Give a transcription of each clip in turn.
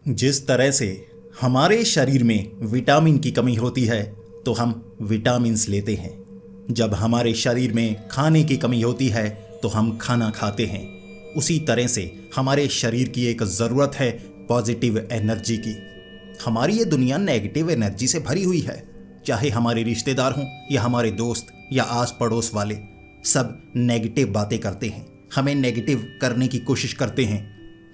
जिस तरह से हमारे शरीर में विटामिन की कमी होती है तो हम विटामिन्स लेते हैं। जब हमारे शरीर में खाने की कमी होती है तो हम खाना खाते हैं। उसी तरह से हमारे शरीर की एक ज़रूरत है पॉजिटिव एनर्जी की। हमारी ये दुनिया नेगेटिव एनर्जी से भरी हुई है। चाहे हमारे रिश्तेदार हों या हमारे दोस्त या आस पड़ोस वाले, सब नेगेटिव बातें करते हैं, हमें नेगेटिव करने की कोशिश करते हैं,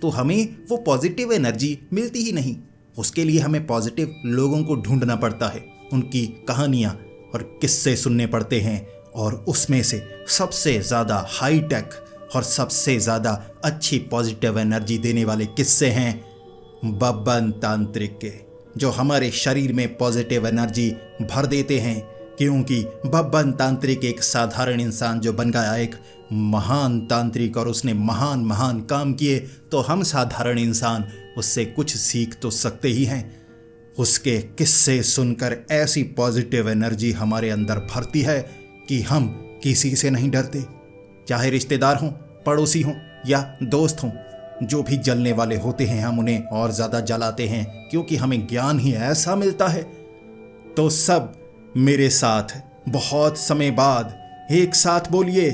तो हमें वो पॉजिटिव एनर्जी मिलती ही नहीं। उसके लिए हमें पॉजिटिव लोगों को ढूंढना पड़ता है, उनकी कहानियाँ और किस्से सुनने पड़ते हैं। और उसमें से सबसे ज़्यादा हाई टेक और सबसे ज़्यादा अच्छी पॉजिटिव एनर्जी देने वाले किस्से हैं बब्बन तांत्रिक के, जो हमारे शरीर में पॉजिटिव एनर्जी भर देते हैं। क्योंकि बब्बन तांत्रिक एक साधारण इंसान जो बन गया एक महान तांत्रिक और उसने महान महान काम किए, तो हम साधारण इंसान उससे कुछ सीख तो सकते ही हैं। उसके किस्से सुनकर ऐसी पॉजिटिव एनर्जी हमारे अंदर भरती है कि हम किसी से नहीं डरते। चाहे रिश्तेदार हों, पड़ोसी हों या दोस्त हों, जो भी जलने वाले होते हैं हम उन्हें और ज़्यादा जलाते हैं, क्योंकि हमें ज्ञान ही ऐसा मिलता है। तो सब मेरे साथ बहुत समय बाद एक साथ बोलिए,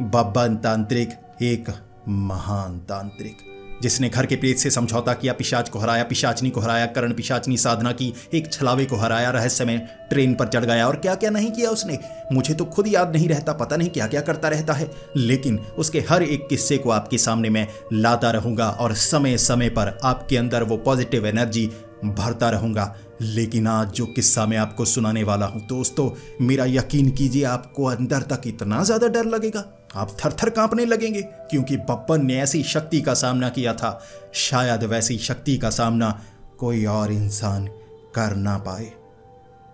बब्बन तांत्रिक एक महान तांत्रिक, जिसने घर के प्रेत से समझौता किया, पिशाच को हराया, पिशाचनी को हराया, करण पिशाचनी साधना की, एक छलावे को हराया, रहस्य में ट्रेन पर चढ़ गया और क्या क्या नहीं किया उसने। मुझे तो खुद याद नहीं रहता, पता नहीं क्या क्या करता रहता है। लेकिन उसके हर एक किस्से को आपके सामने मैं लाता रहूँगा और समय समय पर आपके अंदर वो पॉजिटिव एनर्जी भरता रहूँगा। लेकिन आज जो किस्सा मैं आपको सुनाने वाला हूँ दोस्तों, मेरा यकीन कीजिए आपको अंदर तक इतना ज़्यादा डर लगेगा, आप थर थर कांपने लगेंगे। क्योंकि बब्बन ने ऐसी शक्ति का सामना किया था, शायद वैसी शक्ति का सामना कोई और इंसान कर ना पाए।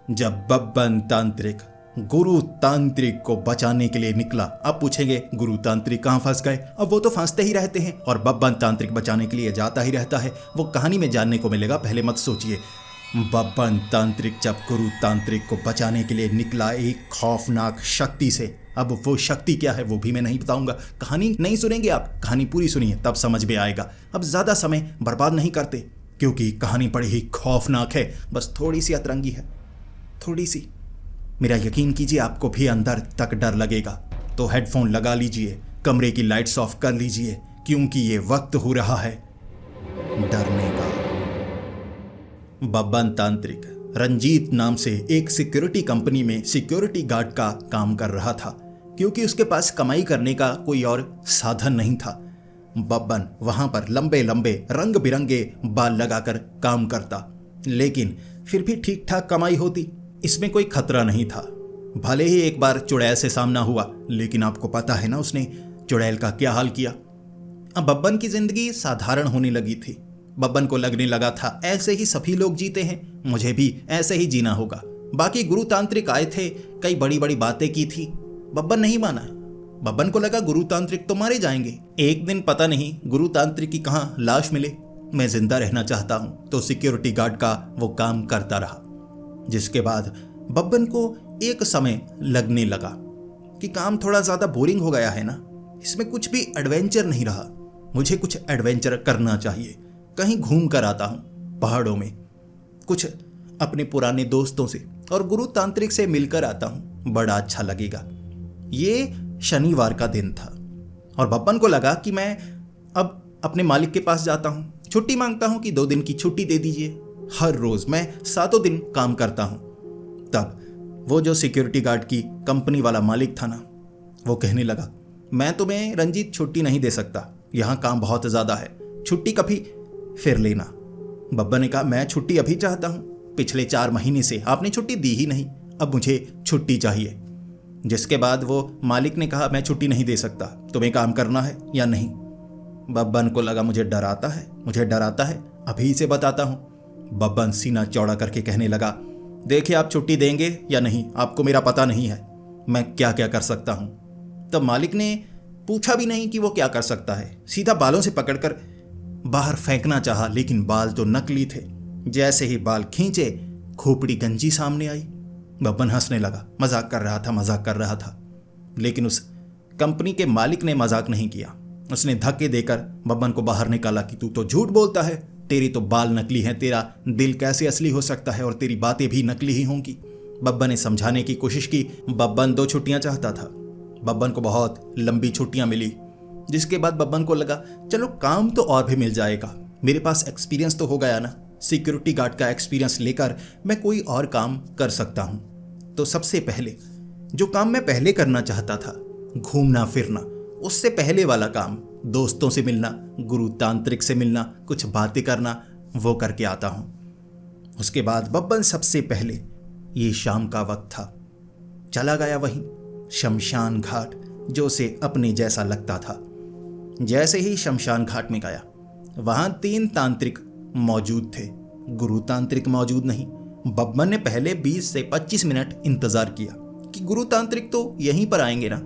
जब बब्बन तांत्रिक गुरु तांत्रिक को बचाने के लिए निकला, अब पूछेंगे गुरु तांत्रिक कहाँ फंस गए? अब वो तो फंसते ही रहते हैं और बब्बन तांत्रिक बचाने के लिए जाता ही रहता है। वो कहानी में जानने को मिलेगा, पहले मत सोचिए। बब्बन तांत्रिक जब गुरु तांत्रिक को बचाने के लिए निकला एक खौफनाक शक्ति से, अब वो शक्ति क्या है वो भी मैं नहीं बताऊंगा। कहानी नहीं सुनेंगे आप, कहानी पूरी सुनिए तब समझ में आएगा। अब ज़्यादा समय बर्बाद नहीं करते क्योंकि कहानी बड़ी ही खौफनाक है, बस थोड़ी सी अतरंगी है, थोड़ी सी। मेरा यकीन कीजिए आपको भी अंदर तक डर लगेगा। तो हेडफोन लगा लीजिए, कमरे की लाइट्स ऑफ कर लीजिए, क्योंकि ये वक्त हो रहा है डरने का। बब्बन तांत्रिक रंजीत नाम से एक सिक्योरिटी कंपनी में सिक्योरिटी गार्ड का काम कर रहा था, क्योंकि उसके पास कमाई करने का कोई और साधन नहीं था। बब्बन वहां पर लंबे लंबे रंग बिरंगे बाल लगाकर काम करता, लेकिन फिर भी ठीक ठाक कमाई होती, इसमें कोई खतरा नहीं था। भले ही एक बार चुड़ैल से सामना हुआ, लेकिन आपको पता है ना उसने चुड़ैल का क्या हाल किया। अब बब्बन की जिंदगी साधारण होने लगी थी। बब्बन को लगने लगा था ऐसे ही सभी लोग जीते हैं, मुझे भी ऐसे ही जीना होगा। बाकी गुरु तांत्रिक आए थे, कई बड़ी बड़ी बातें की थी, बब्बन नहीं माना। बब्बन को लगा गुरु तांत्रिक तो मारे जाएंगे, एक दिन पता नहीं गुरु तांत्रिक की कहाँ लाश मिले। मैं जिंदा रहना चाहता हूँ, तो सिक्योरिटी गार्ड का वो काम करता रहा। जिसके बाद बब्बन को एक समय लगने लगा कि काम थोड़ा ज़्यादा बोरिंग हो गया है ना, इसमें कुछ भी एडवेंचर नहीं रहा, मुझे कुछ एडवेंचर करना चाहिए। कहीं घूम कर आता हूँ पहाड़ों में, कुछ अपने पुराने दोस्तों से और गुरु तांत्रिक से मिलकर आता हूँ, बड़ा अच्छा लगेगा। ये शनिवार का दिन था और बब्बन को लगा कि मैं अब अपने मालिक के पास जाता हूँ, छुट्टी मांगता हूँ कि 2 दिन की छुट्टी दे दीजिए। हर रोज़ मैं 7 दिन काम करता हूँ। तब वो जो सिक्योरिटी गार्ड की कंपनी वाला मालिक था ना, वो कहने लगा, मैं तुम्हें रंजीत छुट्टी नहीं दे सकता, यहाँ काम बहुत ज़्यादा है, छुट्टी कभी फिर लेना। बब्बन ने कहा, मैं छुट्टी अभी चाहता हूँ, पिछले 4 महीने से आपने छुट्टी दी ही नहीं, अब मुझे छुट्टी चाहिए। जिसके बाद वो मालिक ने कहा, मैं छुट्टी नहीं दे सकता, तुम्हें काम करना है या नहीं। बब्बन को लगा मुझे डराता है, अभी से बताता हूँ। बब्बन सीना चौड़ा करके कहने लगा, देखिए आप छुट्टी देंगे या नहीं, आपको मेरा पता नहीं है, मैं क्या क्या कर सकता हूँ। तब मालिक ने पूछा भी नहीं कि वो क्या कर सकता है, सीधा बालों से पकड़कर बाहर फेंकना चाहा, लेकिन बाल तो नकली थे। जैसे ही बाल खींचे, खोपड़ी गंजी सामने आई। बब्बन हंसने लगा, मजाक कर रहा था। लेकिन उस कंपनी के मालिक ने मजाक नहीं किया, उसने धक्के देकर बब्बन को बाहर निकाला कि तू तो झूठ बोलता है, तेरी तो बाल नकली हैं, तेरा दिल कैसे असली हो सकता है, और तेरी बातें भी नकली ही होंगी। बब्बन ने समझाने की कोशिश की। बब्बन 2 छुट्टियां चाहता था। बब्बन को बहुत लंबी छुट्टियां मिली, जिसके बाद बब्बन को लगा चलो काम तो और भी मिल जाएगा, मेरे पास एक्सपीरियंस तो हो गया ना, सिक्योरिटी गार्ड का एक्सपीरियंस लेकर मैं कोई और काम कर सकता हूँ। तो सबसे पहले जो काम मैं पहले करना चाहता था, घूमना फिरना, उससे पहले वाला काम, दोस्तों से मिलना, गुरु तांत्रिक से मिलना, कुछ बातें करना, वो करके आता हूँ। उसके बाद बब्बन सबसे पहले, ये शाम का वक्त था, चला गया वहीं शमशान घाट, जो उसे अपने जैसा लगता था। जैसे ही शमशान घाट में गया, वहां 3 तांत्रिक मौजूद थे, गुरु तांत्रिक मौजूद नहीं। बब्बन ने पहले 20 से 25 मिनट इंतजार किया कि गुरु तांत्रिक तो यहीं पर आएंगे ना,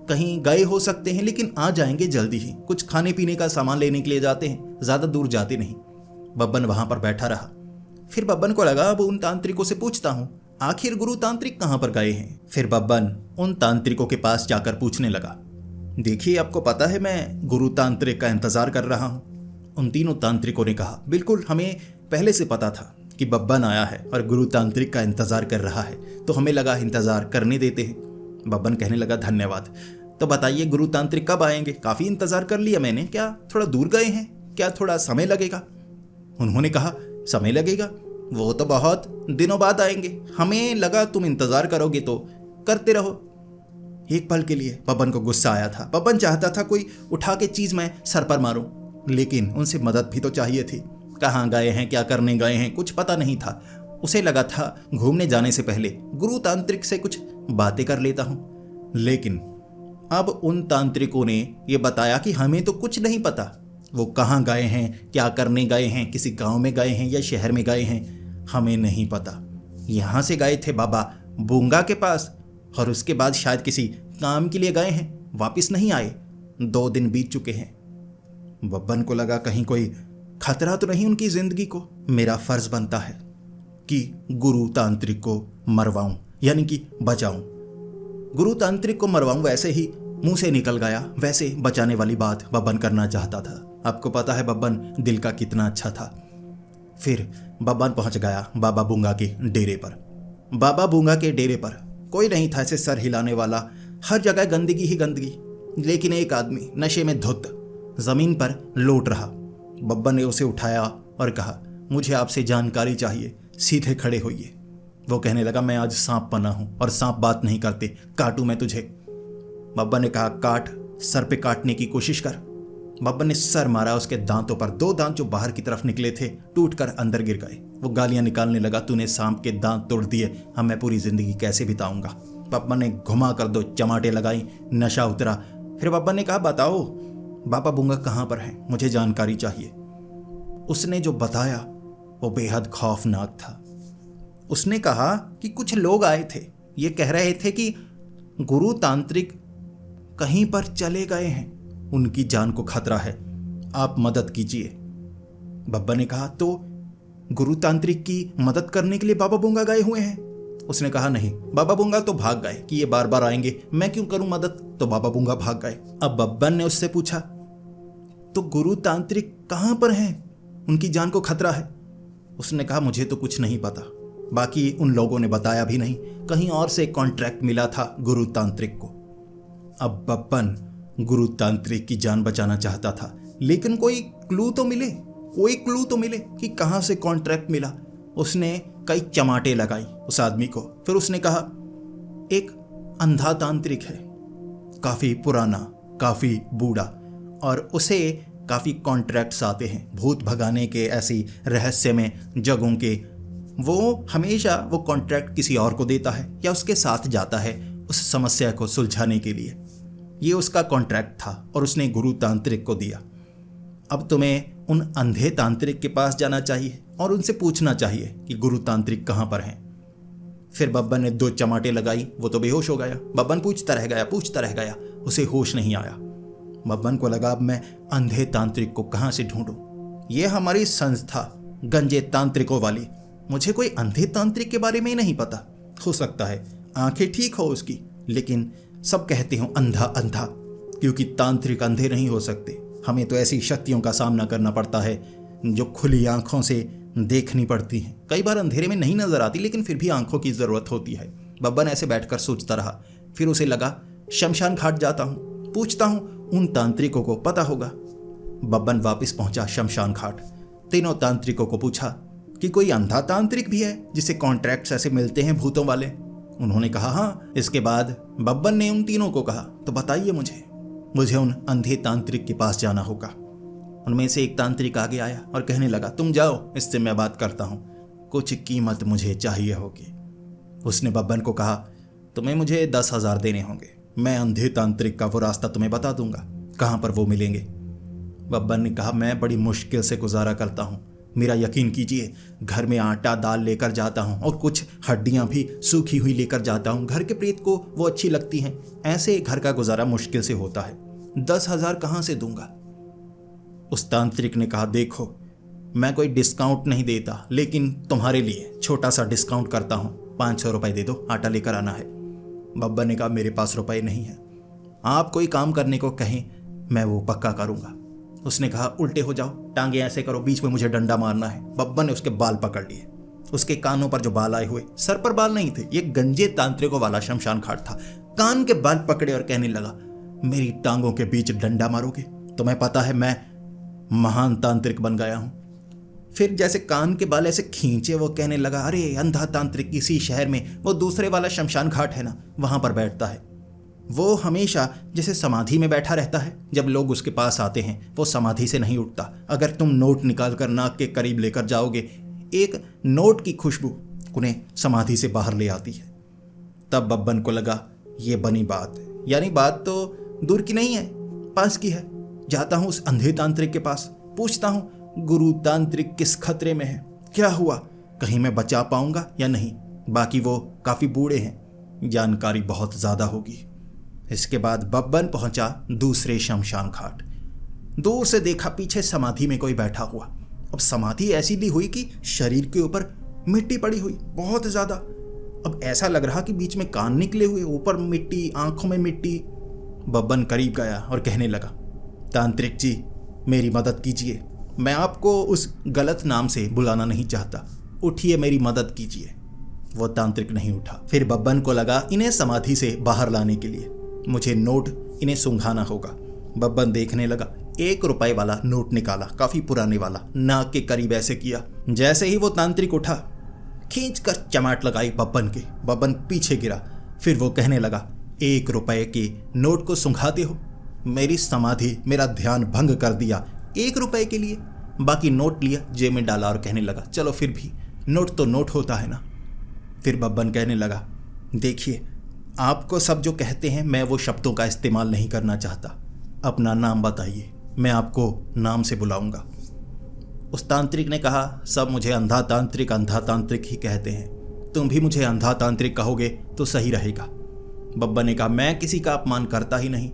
कहीं गए हो सकते हैं लेकिन आ जाएंगे जल्दी ही, कुछ खाने पीने का सामान लेने के लिए जाते हैं, ज्यादा दूर जाते नहीं। बब्बन वहां पर बैठा रहा। फिर बब्बन को लगा अब उन तांत्रिकों से पूछता हूं, आखिर गुरु तांत्रिक कहां पर गए हैं। फिर बब्बन उन तांत्रिकों के पास जाकर पूछने लगा, देखिए आपको पता है मैं गुरु तांत्रिक का इंतजार कर रहा हूं। उन तीनों तांत्रिकों ने कहा, बिल्कुल, हमें पहले से पता था कि बब्बन आया है और गुरु तांत्रिक का इंतजार कर रहा है, तो हमें लगा इंतजार करने देते हैं। बब्बन कहने लगा, धन्यवाद। तो बताइए गुरु तांत्रिक कब आएंगे, काफी इंतजार कर लिया मैंने, क्या थोड़ा दूर गए हैं, क्या थोड़ा समय लगेगा। उन्होंने कहा, समय लगेगा, वो तो बहुत दिनों बाद आएंगे, हमें लगा तुम इंतजार करोगे तो करते रहो। एक पल के लिए बब्बन को गुस्सा आया था। बब्बन चाहता था कोई उठा के चीज मैं सर पर मारूं, लेकिन उनसे मदद भी तो चाहिए थी। कहाँ गए हैं, क्या करने गए हैं, कुछ पता नहीं था। उसे लगा था घूमने जाने से पहले गुरु तांत्रिक से कुछ बातें कर लेता हूं, लेकिन अब उन तांत्रिकों ने यह बताया कि हमें तो कुछ नहीं पता, वो कहाँ गए हैं, क्या करने गए हैं, किसी गांव में गए हैं या शहर में गए हैं, हमें नहीं पता। यहां से गए थे बाबा बूंगा के पास, और उसके बाद शायद किसी काम के लिए गए हैं, वापस नहीं आए, 2 दिन बीत चुके हैं। बब्बन को लगा कहीं कोई खतरा तो नहीं उनकी जिंदगी को। मेरा फर्ज बनता है कि गुरु तांत्रिक को मरवाऊं, यानी कि बचाऊं। गुरु तांत्रिक को मरवाऊं वैसे ही मुंह से निकल गया, वैसे बचाने वाली बात बब्बन करना चाहता था। आपको पता है बब्बन दिल का कितना अच्छा था। फिर बब्बन पहुंच गया बाबा बूंगा के डेरे पर। बाबा बूंगा के डेरे पर कोई नहीं था ऐसे सर हिलाने वाला, हर जगह गंदगी ही गंदगी, लेकिन एक आदमी नशे में धुत जमीन पर लौट रहा। बब्बन ने उसे उठाया और कहा, मुझे आपसे जानकारी चाहिए, सीधे खड़े होइए। वो कहने लगा, मैं आज सांप बना हूं और सांप बात नहीं करते, काटूं मैं तुझे। बब्बन ने कहा, काट, सर पे काटने की कोशिश कर। बब्बन ने सर मारा, उसके दांतों पर 2 दांत जो बाहर की तरफ निकले थे टूटकर अंदर गिर गए। वो गालियां निकालने लगा, तूने सांप के दांत तोड़ दिए, अब मैं पूरी जिंदगी कैसे बिताऊंगा। बब्बन ने घुमा कर 2 चमाटे लगाई, नशा उतरा। फिर बब्बन ने कहा, बताओ बाबा बूंगा कहां पर है, मुझे जानकारी चाहिए। उसने जो बताया वो बेहद खौफनाक था। उसने कहा कि कुछ लोग आए थे, ये कह रहे थे कि गुरु तांत्रिक कहीं पर चले गए हैं, उनकी जान को खतरा है, आप मदद कीजिए। बब्बन ने कहा, तो गुरु तांत्रिक की मदद करने के लिए बाबा बूंगा गए हुए हैं। उसने कहा, नहीं, बाबा बूंगा तो भाग गए कि ये बार बार आएंगे, मैं क्यों करूं मदद, तो बाबा बूंगा भाग गए। अब बब्बन ने उससे पूछा, तो गुरु तांत्रिक कहां पर हैं, उनकी जान को खतरा है। उसने कहा, मुझे तो कुछ नहीं पता, बाकी उन लोगों ने बताया भी नहीं, कहीं और से कॉन्ट्रैक्ट मिला था गुरु तांत्रिक को। अब बब्बन गुरु तांत्रिक की जान बचाना चाहता था, लेकिन कोई क्लू तो मिले कि कहां से कॉन्ट्रैक्ट मिला। उसने कई चमाटे लगाई उस आदमी को। फिर उसने कहा, एक अंधा तांत्रिक है, काफी पुराना, काफी बूढ़ा, और उसे काफी कॉन्ट्रैक्ट्स आते हैं भूत भगाने के, ऐसी रहस्यमय जगहों के। वो हमेशा वो कॉन्ट्रैक्ट किसी और को देता है या उसके साथ जाता है उस समस्या को सुलझाने के लिए। ये उसका कॉन्ट्रैक्ट था और उसने गुरु तांत्रिक को दिया। अब तुम्हें उन अंधे तांत्रिक के पास जाना चाहिए और उनसे पूछना चाहिए कि गुरु तांत्रिक कहाँ पर हैं। फिर बब्बन ने 2 चमाटे लगाई, वो तो बेहोश हो गया। बब्बन पूछता रह गया, उसे होश नहीं आया। बब्बन को लगा, अब मैं अंधे तांत्रिक को कहाँ से ढूंढूं। ये हमारी संस्था गंजे तांत्रिकों वाली, मुझे कोई अंधे तांत्रिक के बारे में ही नहीं पता। हो सकता है आंखें ठीक हो उसकी, लेकिन सब कहते हो अंधा क्योंकि तांत्रिक अंधे नहीं हो सकते। हमें तो ऐसी शक्तियों का सामना करना पड़ता है जो खुली आंखों से देखनी पड़ती हैं। कई बार अंधेरे में नहीं नजर आती, लेकिन फिर भी आंखों की ज़रूरत होती है। बब्बन ऐसे बैठकर सोचता रहा। फिर उसे लगा शमशान घाट जाता हूँ, पूछता हूँ उन तांत्रिकों को पता होगा। बब्बन वापस पहुंचा शमशान घाट। तीनों तांत्रिकों को पूछा कि कोई अंधा तांत्रिक भी है जिसे कॉन्ट्रैक्ट्स ऐसे मिलते हैं भूतों वाले। उन्होंने कहा हाँ। इसके बाद बब्बन ने उन तीनों को कहा तो बताइए मुझे उन अंधे तांत्रिक के पास जाना होगा। उनमें से एक तांत्रिक आगे आया और कहने लगा तुम जाओ, इससे मैं बात करता हूँ, कुछ कीमत मुझे चाहिए होगी। उसने बब्बन को कहा तुम्हें मुझे 10,000 देने होंगे, मैं अंधे तांत्रिक का वो रास्ता तुम्हें बता दूंगा, कहाँ पर वो मिलेंगे। बब्बन ने कहा मैं बड़ी मुश्किल से गुजारा करता हूँ, मेरा यकीन कीजिए, घर में आटा दाल लेकर जाता हूँ और कुछ हड्डियाँ भी सूखी हुई लेकर जाता हूँ, घर के प्रेत को वो अच्छी लगती हैं, ऐसे घर का गुजारा मुश्किल से होता है, 10,000 कहाँ से दूंगा। उस तांत्रिक ने कहा देखो मैं कोई डिस्काउंट नहीं देता, लेकिन तुम्हारे लिए छोटा सा डिस्काउंट करता हूँ, 500 रुपये दे दो, आटा लेकर आना है। बब्बन ने कहा मेरे पास रुपए नहीं है, आप कोई काम करने को कहें मैं वो पक्का करूँगा। उसने कहा उल्टे हो जाओ, टांगे ऐसे करो, बीच में मुझे डंडा मारना है। बब्बन ने उसके बाल पकड़ लिए। उसके कानों पर जो बाल आए हुए, सर पर बाल नहीं थे, ये गंजे तांत्रिकों वाला शमशान घाट था। कान के बाल पकड़े और कहने लगा मेरी टांगों के बीच डंडा मारोगे, तुम्हें पता है मैं महान तांत्रिक बन गया हूं। फिर जैसे कान के बाल ऐसे खींचे, वो कहने लगा अरे अंधा तांत्रिक इसी शहर में वो दूसरे वाला शमशान घाट है ना, वहां पर बैठता है। वो हमेशा जैसे समाधि में बैठा रहता है, जब लोग उसके पास आते हैं वो समाधि से नहीं उठता। अगर तुम नोट निकाल कर नाक के करीब लेकर जाओगे, एक नोट की खुशबू उन्हें समाधि से बाहर ले आती है। तब बब्बन को लगा ये बनी बात, यानी बात तो दूर की नहीं है, पास की है। जाता हूँ उस अंधे तांत्रिक के पास, पूछता हूँ गुरु तांत्रिक किस खतरे में है, क्या हुआ, कहीं मैं बचा पाऊंगा या नहीं। बाकी वो काफ़ी बूढ़े हैं, जानकारी बहुत ज़्यादा होगी। इसके बाद बब्बन पहुंचा दूसरे शमशान घाट। दूर से देखा पीछे समाधि में कोई बैठा हुआ। अब समाधि ऐसी ली हुई कि शरीर के ऊपर मिट्टी पड़ी हुई बहुत ज़्यादा। अब ऐसा लग रहा कि बीच में कान निकले हुए, ऊपर मिट्टी, आंखों में मिट्टी। बब्बन करीब गया और कहने लगा तांत्रिक जी मेरी मदद कीजिए, मैं आपको उस गलत नाम से बुलाना नहीं चाहता, उठिए मेरी मदद कीजिए। वो तांत्रिक नहीं उठा। फिर बब्बन को लगा इन्हें समाधि से बाहर लाने के लिए मुझे नोट इन्हें सूंघाना होगा। बब्बन देखने लगा, 1 रुपए वाला नोट निकाला, काफी पुराने वाला, नाक के करीब ऐसे किया। जैसे ही वो तांत्रिक उठा, खींचकर चमाट लगाई बब्बन के। बब्बन पीछे गिरा। फिर वो कहने लगा 1 रुपए के नोट को सूंघाते हो, मेरी समाधि, मेरा ध्यान भंग कर दिया 1 रुपए के लिए। बाकी नोट लिया, जेब में डाला और कहने लगा चलो फिर भी नोट तो नोट होता है ना। फिर बब्बन कहने लगा देखिए आपको सब जो कहते हैं मैं वो शब्दों का इस्तेमाल नहीं करना चाहता, अपना नाम बताइए, मैं आपको नाम से बुलाऊंगा। उस तांत्रिक ने कहा सब मुझे अंधा तांत्रिक ही कहते हैं, तुम भी मुझे अंधा तांत्रिक कहोगे तो सही रहेगा। बब्बन ने कहा मैं किसी का अपमान करता ही नहीं,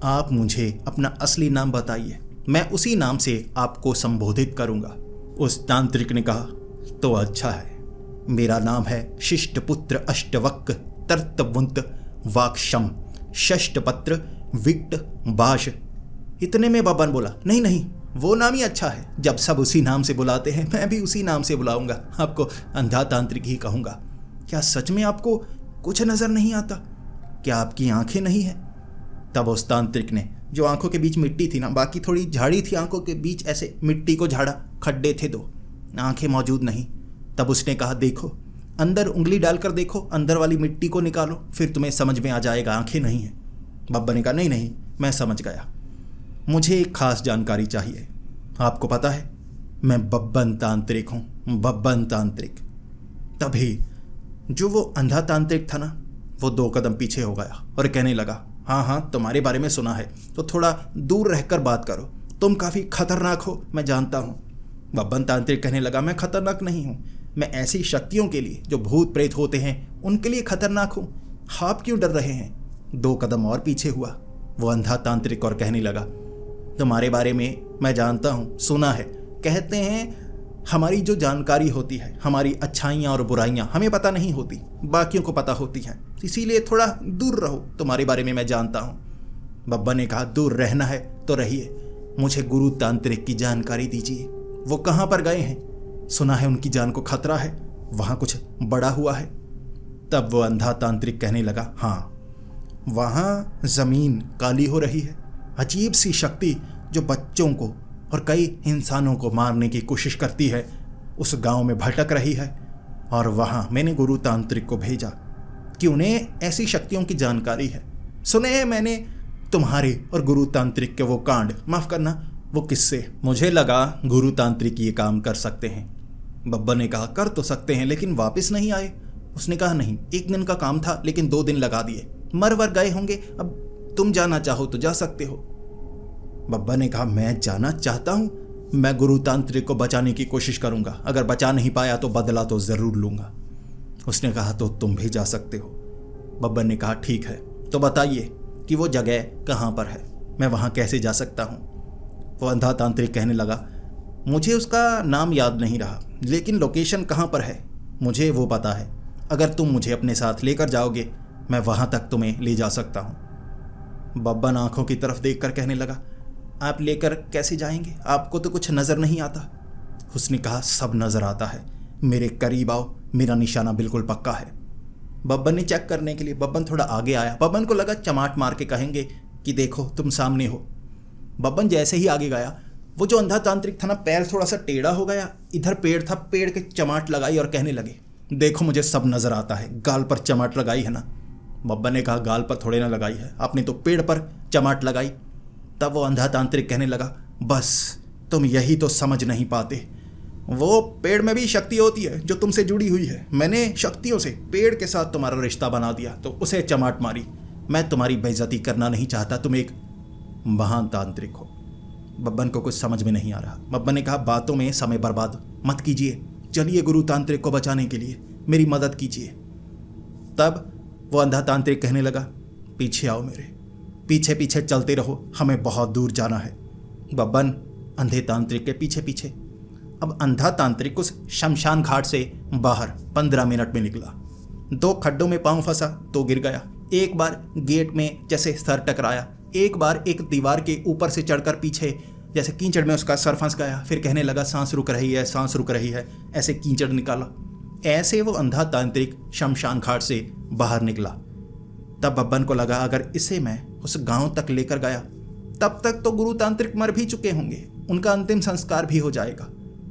आप मुझे अपना असली नाम बताइए, मैं उसी नाम से आपको संबोधित करूंगा। उस तांत्रिक ने कहा तो अच्छा है, मेरा नाम है शिष्टपुत्र अष्टवक्र तर्तवुंत वाक्षम षष्टपत्र विक्ट बाश। इतने में बब्बन बोला नहीं वो नाम ही अच्छा है, जब सब उसी नाम से बुलाते हैं मैं भी उसी नाम से बुलाऊंगा, आपको अंधा तांत्रिक ही कहूंगा। क्या सच में आपको कुछ नजर नहीं आता, क्या आपकी आंखें नहीं हैं? तब उस तांत्रिक ने, जो आंखों के बीच मिट्टी थी ना, बाकी थोड़ी झाड़ी थी आंखों के बीच, ऐसे मिट्टी को झाड़ा, खड्डे थे 2, आंखें मौजूद नहीं। तब उसने कहा देखो अंदर उंगली डालकर देखो, अंदर वाली मिट्टी को निकालो, फिर तुम्हें समझ में आ जाएगा आंखें नहीं हैं। बब्बन ने कहा नहीं मैं समझ गया, मुझे एक खास जानकारी चाहिए। आपको पता है मैं बब्बन तांत्रिक हूँ, बब्बन तांत्रिक। तभी जो वो अंधा तांत्रिक था ना, वो 2 कदम पीछे हो गया और कहने लगा हाँ तुम्हारे बारे में सुना है, तो थोड़ा दूर रहकर बात करो, तुम काफ़ी खतरनाक हो, मैं जानता हूँ। बब्बन तांत्रिक कहने लगा मैं खतरनाक नहीं हूँ, मैं ऐसी शक्तियों के लिए जो भूत प्रेत होते हैं उनके लिए खतरनाक हूँ, आप क्यों डर रहे हैं? 2 कदम और पीछे हुआ वो अंधा तांत्रिक और कहने लगा तुम्हारे बारे में मैं जानता हूँ, सुना है, कहते हैं हमारी जो जानकारी होती है, हमारी अच्छाइयाँ और बुराइयाँ हमें पता नहीं होती, बाकियों को पता होती हैं, इसीलिए थोड़ा दूर रहो, तुम्हारे बारे में मैं जानता हूँ। बब्बन ने कहा दूर रहना है तो रहिए, मुझे गुरु तांत्रिक की जानकारी दीजिए, वो कहाँ पर गए हैं? सुना है उनकी जान को खतरा है, वहाँ कुछ बड़ा हुआ है। तब वो अंधा तांत्रिक कहने लगा, हाँ, वहाँ ज़मीन काली हो रही है। अजीब सी शक्ति जो बच्चों को और कई इंसानों को मारने की कोशिश करती है उस गांव में भटक रही है। और वहाँ मैंने गुरु तांत्रिक को भेजा कि उन्हें ऐसी शक्तियों की जानकारी है। सुने हैं मैंने तुम्हारे और गुरु तांत्रिक के वो कांड, माफ़ करना वो किस्से। मुझे लगा गुरु तांत्रिक ये काम कर सकते हैं। बब्बर ने कहा, कर तो सकते हैं, लेकिन वापस नहीं आए। उसने कहा, नहीं, 1 दिन का काम था लेकिन 2 दिन लगा दिए, मर वर गए होंगे। अब तुम जाना चाहो तो जा सकते हो। बब्बर ने कहा, मैं जाना चाहता हूँ, मैं गुरु तांत्रिक को बचाने की कोशिश करूंगा। अगर बचा नहीं पाया तो बदला तो ज़रूर लूँगा। उसने कहा, तो तुम भी जा सकते हो। बब्बर ने कहा, ठीक है, तो बताइए कि वो जगह कहाँ पर है, मैं वहाँ कैसे जा सकता हूँ। वो अंधा तांत्रिक कहने लगा, मुझे उसका नाम याद नहीं रहा, लेकिन लोकेशन कहाँ पर है मुझे वो पता है। अगर तुम मुझे अपने साथ लेकर जाओगे मैं वहाँ तक तुम्हें ले जा सकता हूँ। बब्बन आंखों की तरफ देखकर कहने लगा, आप लेकर कैसे जाएंगे? आपको तो कुछ नज़र नहीं आता। उसने कहा, सब नज़र आता है, मेरे करीब आओ, मेरा निशाना बिल्कुल पक्का है। बब्बन ने चेक करने के लिए बब्बन थोड़ा आगे आया। बब्बन को लगा चमाट मार के कहेंगे कि देखो तुम सामने हो। बब्बन जैसे ही आगे गया, वो जो अंधा तांत्रिक था ना, पैर थोड़ा सा टेढ़ा हो गया, इधर पेड़ था, पेड़ के चमाट लगाई और कहने लगे, देखो मुझे सब नज़र आता है। गाल पर चमाट लगाई है ना? बब्बन ने कहा, गाल पर थोड़े ना लगाई है, आपने तो पेड़ पर चमाट लगाई। तब वो अंधा तांत्रिक कहने लगा, बस तुम यही तो समझ नहीं पाते, वो पेड़ में भी शक्ति होती है जो तुमसे जुड़ी हुई है। मैंने शक्तियों से पेड़ के साथ तुम्हारा रिश्ता बना दिया तो उसे चमाट मारी। मैं तुम्हारी बेइज्जती करना नहीं चाहता, तुम एक महान तांत्रिक हो। बब्बन को कुछ समझ में नहीं आ रहा। बब्बन ने कहा, बातों में समय बर्बाद मत कीजिए, चलिए गुरु तांत्रिक को बचाने के लिए मेरी मदद कीजिए। तब वो अंधा तांत्रिक कहने लगा, पीछे आओ, मेरे पीछे पीछे चलते रहो, हमें बहुत दूर जाना है। बब्बन अंधे तांत्रिक के पीछे पीछे। अब अंधा तांत्रिक उस शमशान घाट से बाहर 15 मिनट में निकला। 2 खड्डों में पांव फंसा तो गिर गया। एक बार गेट में जैसे सर टकराया, एक बार एक दीवार के ऊपर से चढ़कर पीछे जैसे कीचड़ में उसका सर फंस गया। फिर कहने लगा, सांस रुक रही है, सांस रुक रही है, ऐसे कीचड़ निकाला। ऐसे वो अंधा तांत्रिक शमशान घाट से बाहर निकला। तब बब्बन को लगा, अगर इसे मैं उस गांव तक लेकर गया तब तक तो गुरु तांत्रिक मर भी चुके होंगे, उनका अंतिम संस्कार भी हो जाएगा।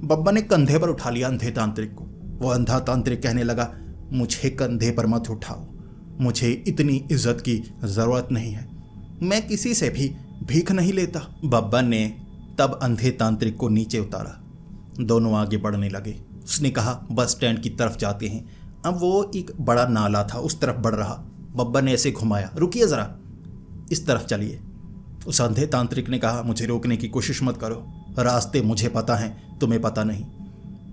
बब्बन ने कंधे पर उठा लिया अंधे तांत्रिक को। वो अंधा तांत्रिक कहने लगा, मुझे कंधे पर मत उठाओ, मुझे इतनी इज्जत की ज़रूरत नहीं है, मैं किसी से भी भीख नहीं लेता। बब्बन ने तब अंधे तांत्रिक को नीचे उतारा। दोनों आगे बढ़ने लगे। उसने कहा, बस स्टैंड की तरफ जाते हैं। अब वो एक बड़ा नाला था, उस तरफ बढ़ रहा। बब्बन ने ऐसे घुमाया, रुकिए ज़रा, इस तरफ चलिए। उस अंधे तांत्रिक ने कहा, मुझे रोकने की कोशिश मत करो, रास्ते मुझे पता हैं, तुम्हें पता नहीं।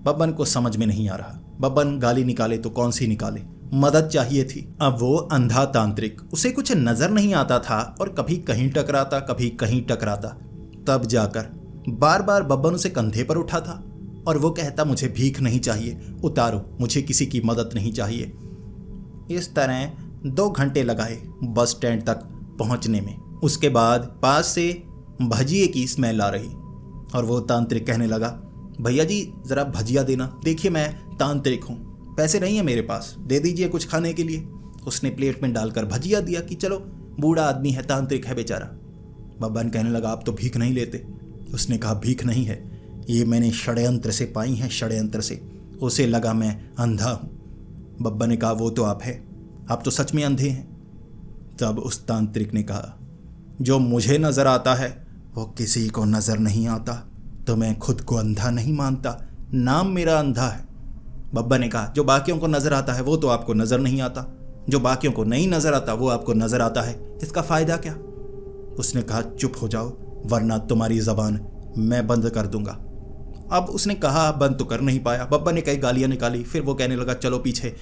बब्बन को समझ में नहीं आ रहा। बब्बन गाली निकाले तो कौन सी निकाले, मदद चाहिए थी। अब वो अंधा तांत्रिक, उसे कुछ नज़र नहीं आता था और कभी कहीं टकराता कभी कहीं टकराता। तब जाकर बार बार बब्बन उसे कंधे पर उठा था और वो कहता, मुझे भीख नहीं चाहिए, उतारो, मुझे किसी की मदद नहीं चाहिए। इस तरह 2 घंटे लगाए बस स्टैंड तक पहुंचने में। उसके बाद पास से भजिए की स्मेल आ रही और वो तांत्रिक कहने लगा, भैया जी ज़रा भजिया देना, देखिए मैं तांत्रिक हूँ, पैसे नहीं है मेरे पास, दे दीजिए कुछ खाने के लिए। उसने प्लेट में डालकर भजिया दिया कि चलो, बूढ़ा आदमी है, तांत्रिक है बेचारा। बब्बन कहने लगा, आप तो भीख नहीं लेते। उसने कहा, भीख नहीं है, ये मैंने षड्यंत्र से पाई है, षड्यंत्र से। उसे लगा मैं अंधा हूँ। बब्बन ने कहा, वो तो आप है, आप तो सच में अंधे हैं। तब उस तांत्रिक ने कहा, जो मुझे नज़र आता है वो किसी को नज़र नहीं आता, तो मैं खुद को अंधा नहीं मानता, नाम मेरा अंधा है। बब्बन ने कहा, जो बाकियों को नज़र आता है वो तो आपको नज़र नहीं आता, जो बाकियों को नहीं नज़र आता वो आपको नज़र आता है, इसका फ़ायदा क्या? उसने कहा, चुप हो जाओ वरना तुम्हारी ज़बान मैं बंद कर दूंगा। अब उसने कहा, बंद तो कर नहीं पाया। बब्बन ने कई गालियाँ निकाली। फिर वो कहने लगा, चलो पीछे।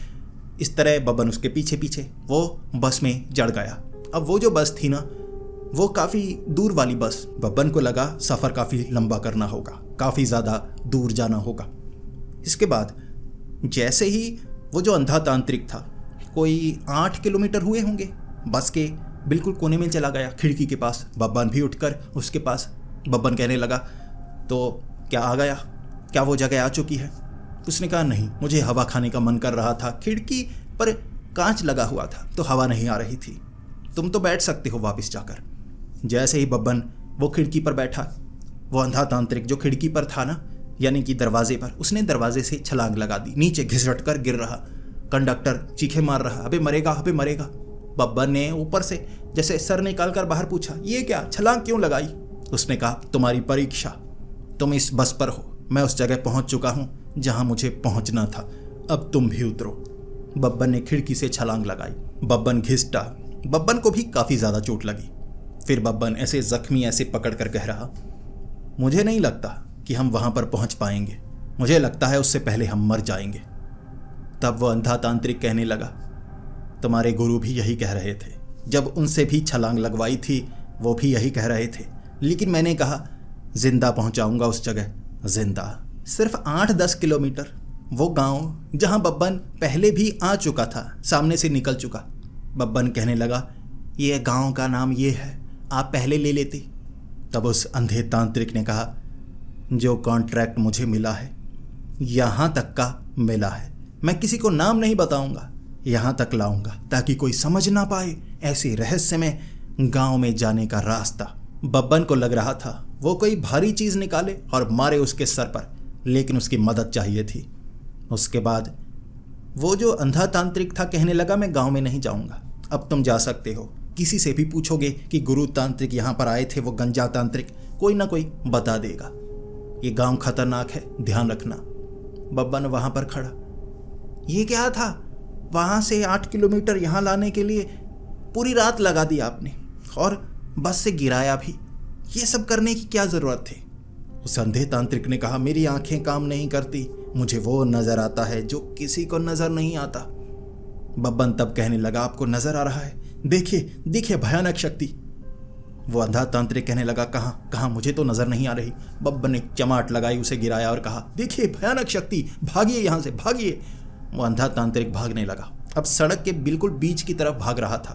इस तरह बब्बन उसके पीछे पीछे वो बस में चढ़ गया। अब वो जो बस थी ना, वो काफ़ी दूर वाली बस। बब्बन को लगा सफ़र काफ़ी लंबा करना होगा, काफ़ी ज़्यादा दूर जाना होगा। इसके बाद जैसे ही वो जो अंधा तांत्रिक था, कोई 8 किलोमीटर हुए होंगे, बस के बिल्कुल कोने में चला गया, खिड़की के पास। बब्बन भी उठकर उसके पास। बब्बन कहने लगा, तो क्या आ गया? क्या वो जगह आ चुकी है? उसने कहा नहीं, मुझे हवा खाने का मन कर रहा था, खिड़की पर कांच लगा हुआ था तो हवा नहीं आ रही थी। तुम तो बैठ सकते हो वापस जाकर। जैसे ही बब्बन वो खिड़की पर बैठा, वो अंधा तांत्रिक जो खिड़की पर था ना, यानी कि दरवाजे पर, उसने दरवाजे से छलांग लगा दी। नीचे घिसट कर गिर रहा। कंडक्टर चीखे मार रहा, अबे मरेगा, अबे मरेगा। बब्बन ने ऊपर से जैसे सर निकाल कर बाहर पूछा, ये क्या, छलांग क्यों लगाई? उसने कहा, तुम्हारी परीक्षा, तुम इस बस पर हो, मैं उस जगह पहुंच चुका हूं जहां मुझे पहुंचना था, अब तुम भी उतरो। बब्बन ने खिड़की से छलांग लगाई। बब्बन घिसटा। बब्बन को भी काफी ज्यादा चोट लगी। फिर बब्बन ऐसे जख्मी ऐसे पकड़ कर कह रहा, मुझे नहीं लगता कि हम वहां पर पहुंच पाएंगे, मुझे लगता है उससे पहले हम मर जाएंगे। तब वो अंधा तांत्रिक कहने लगा, तुम्हारे गुरु भी यही कह रहे थे, जब उनसे भी छलांग लगवाई थी वो भी यही कह रहे थे, लेकिन मैंने कहा जिंदा पहुंचाऊंगा उस जगह, जिंदा। सिर्फ 8-10 किलोमीटर, वो गांव जहां बब्बन पहले भी आ चुका था, सामने से निकल चुका। बब्बन कहने लगा, ये गांव का नाम ये है, आप पहले ले लेते। तब उस अंधे तांत्रिक ने कहा, जो कॉन्ट्रैक्ट मुझे मिला है यहाँ तक का मिला है, मैं किसी को नाम नहीं बताऊंगा, यहाँ तक लाऊंगा ताकि कोई समझ ना पाए ऐसे रहस्यमय गांव में जाने का रास्ता। बब्बन को लग रहा था वो कोई भारी चीज निकाले और मारे उसके सर पर, लेकिन उसकी मदद चाहिए थी। उसके बाद वो जो अंधा तांत्रिक था कहने लगा, मैं गांव में नहीं जाऊंगा, अब तुम जा सकते हो। किसी से भी पूछोगे कि गुरु तांत्रिक यहाँ पर आए थे, वो गंजा तांत्रिक, कोई ना कोई बता देगा। ये गांव खतरनाक है, ध्यान रखना। बब्बन वहां पर खड़ा, ये क्या था, वहां से 8 किलोमीटर यहाँ लाने के लिए पूरी रात लगा दी आपने, और बस से गिराया भी, ये सब करने की क्या जरूरत थी? उस अंधे तांत्रिक ने कहा, मेरी आंखें काम नहीं करती, मुझे वो नजर आता है जो किसी को नजर नहीं आता। बब्बन तब कहने लगा, आपको नजर आ रहा है, देखिए देखिए भयानक शक्ति। वो अंधा तांत्रिक कहने लगा, कहाँ, मुझे तो नजर नहीं आ रही। बब्बन ने चमाट लगाई, उसे गिराया और कहा, देखिए भयानक शक्ति, भागिए यहाँ से, भागिए। वो अंधा तांत्रिक भागने लगा। अब सड़क के बिल्कुल बीच की तरफ भाग रहा था।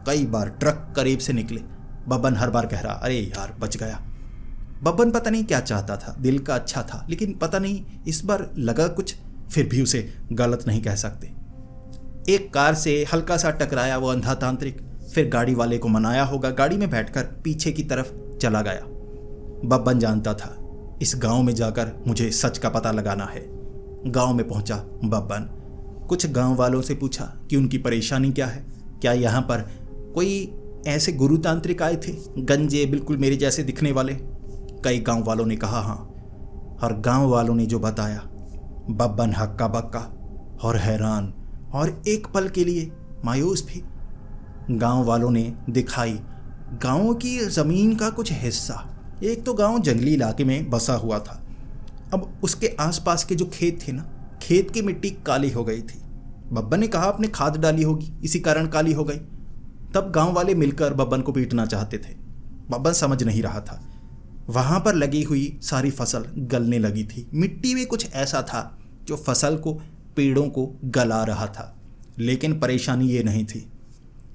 कई बार ट्रक करीब से निकले। बब्बन हर बार कह रहा, अरे यार बच गया। बब्बन पता नहीं क्या चाहता था, दिल का अच्छा था, लेकिन पता नहीं इस बार लगा कुछ, फिर भी उसे गलत नहीं कह सकते। एक कार से हल्का सा टकराया वो अंधा तांत्रिक, फिर गाड़ी वाले को मनाया होगा, गाड़ी में बैठकर पीछे की तरफ चला गया। बब्बन जानता था इस गांव में जाकर मुझे सच का पता लगाना है। गांव में पहुंचा बब्बन, कुछ गांव वालों से पूछा कि उनकी परेशानी क्या है, क्या यहाँ पर कोई ऐसे गुरु तांत्रिक आए थे, गंजे बिल्कुल मेरे जैसे दिखने वाले। कई गांव वालों ने कहा हाँ, और गांव वालों ने जो बताया, बब्बन हक्का बक्का और हैरान और एक पल के लिए मायूस भी। गांव वालों ने दिखाई गांव की ज़मीन का कुछ हिस्सा। एक तो गांव जंगली इलाके में बसा हुआ था, अब उसके आसपास के जो खेत थे ना, खेत की मिट्टी काली हो गई थी। बब्बन ने कहा आपने खाद डाली होगी, इसी कारण काली हो गई। तब गांव वाले मिलकर बब्बन को पीटना चाहते थे। बब्बन समझ नहीं रहा था। वहां पर लगी हुई सारी फसल गलने लगी थी। मिट्टी में कुछ ऐसा था जो फसल को, पेड़ों को गला रहा था। लेकिन परेशानी ये नहीं थी,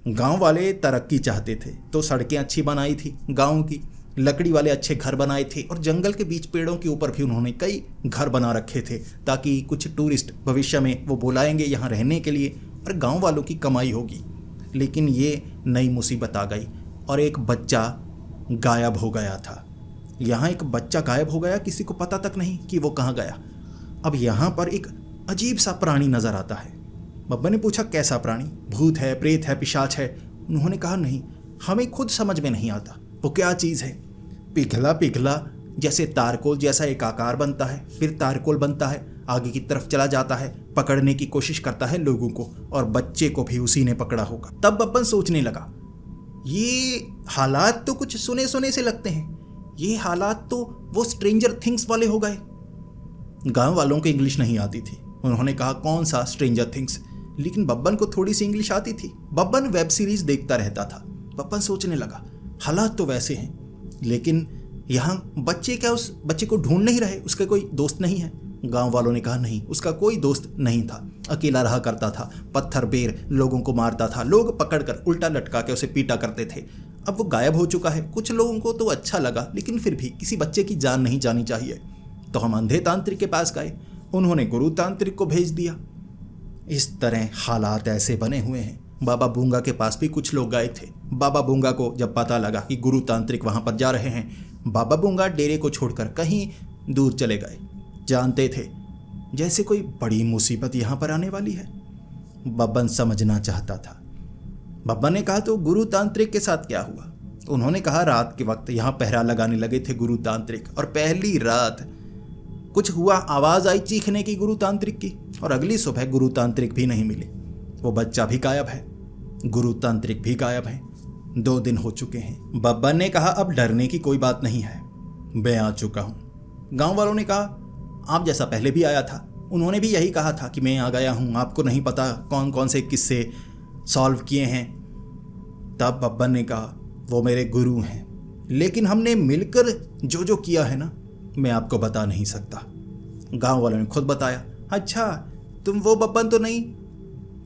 गांव वाले तरक्की चाहते थे तो सड़कें अच्छी बनाई थी, गांव की लकड़ी वाले अच्छे घर बनाए थे, और जंगल के बीच पेड़ों के ऊपर भी उन्होंने कई घर बना रखे थे ताकि कुछ टूरिस्ट भविष्य में वो बुलाएंगे यहाँ रहने के लिए और गांव वालों की कमाई होगी। लेकिन ये नई मुसीबत आ गई और एक बच्चा गायब हो गया था। यहाँ एक बच्चा गायब हो गया, किसी को पता तक नहीं कि वो कहाँ गया। अब यहाँ पर एक अजीब सा प्राणी नजर आता है। बब्बन ने पूछा कैसा प्राणी, भूत है, प्रेत है, पिशाच है? उन्होंने कहा नहीं, हमें खुद समझ में नहीं आता वो क्या चीज़ है। पिघला पिघला जैसे तारकोल जैसा एक आकार बनता है, फिर तारकोल बनता है, आगे की तरफ चला जाता है, पकड़ने की कोशिश करता है लोगों को, और बच्चे को भी उसी ने पकड़ा होगा। तब बब्बन सोचने लगा, ये हालात तो कुछ सुने सुने से लगते हैं, ये हालात तो वो स्ट्रेंजर थिंग्स वाले हो गए। गांव वालों को इंग्लिश नहीं आती थी। उन्होंने कहा कौन सा स्ट्रेंजर थिंग्स, लेकिन बब्बन को थोड़ी सी इंग्लिश आती थी। बब्बन वेब सीरीज देखता रहता था। बब्बन सोचने लगा हालात तो वैसे हैं, लेकिन यहाँ बच्चे क्या उस बच्चे को ढूंढ नहीं रहे, उसके कोई दोस्त नहीं है? गांव वालों ने कहा नहीं, उसका कोई दोस्त नहीं था, अकेला रहा करता था, पत्थर बेर लोगों को मारता था, लोग पकड़कर उल्टा लटका के उसे पीटा करते थे। अब वो गायब हो चुका है। कुछ लोगों को तो अच्छा लगा, लेकिन फिर भी किसी बच्चे की जान नहीं जानी चाहिए। तो हम अंधे तांत्रिक के पास गए, उन्होंने गुरु तांत्रिक को भेज दिया। इस तरह हालात ऐसे बने हुए हैं। बाबा बूंगा के पास भी कुछ लोग गए थे। बाबा बूंगा को जब पता लगा कि गुरु तांत्रिक वहां पर जा रहे हैं, बाबा बूंगा डेरे को छोड़कर कहीं दूर चले गए। जानते थे जैसे कोई बड़ी मुसीबत यहां पर आने वाली है। बब्बन समझना चाहता था। बब्बन ने कहा, तो गुरु तांत्रिक के साथ क्या हुआ? उन्होंने कहा, रात के वक्त यहां पहरा लगाने लगे थे गुरु तांत्रिक, और पहली रात कुछ हुआ, आवाज आई चीखने की गुरु तांत्रिक की, और अगली सुबह गुरु तांत्रिक भी नहीं मिले। वो बच्चा भी गायब है, गुरु तांत्रिक भी गायब है। 2 दिन हो चुके हैं। बब्बन ने कहा, अब डरने की कोई बात नहीं है, मैं आ चुका हूं। गांव वालों ने कहा, आप जैसा पहले भी आया था, उन्होंने भी यही कहा था कि मैं आ गया हूं, आपको नहीं पता कौन कौन से किस्से सॉल्व किए हैं। तब बब्बन ने कहा, वो मेरे गुरु हैं, लेकिन हमने मिलकर जो जो किया है ना, मैं आपको बता नहीं सकता। गांव वालों ने खुद बताया। अच्छा, तुम वो बब्बन तो नहीं?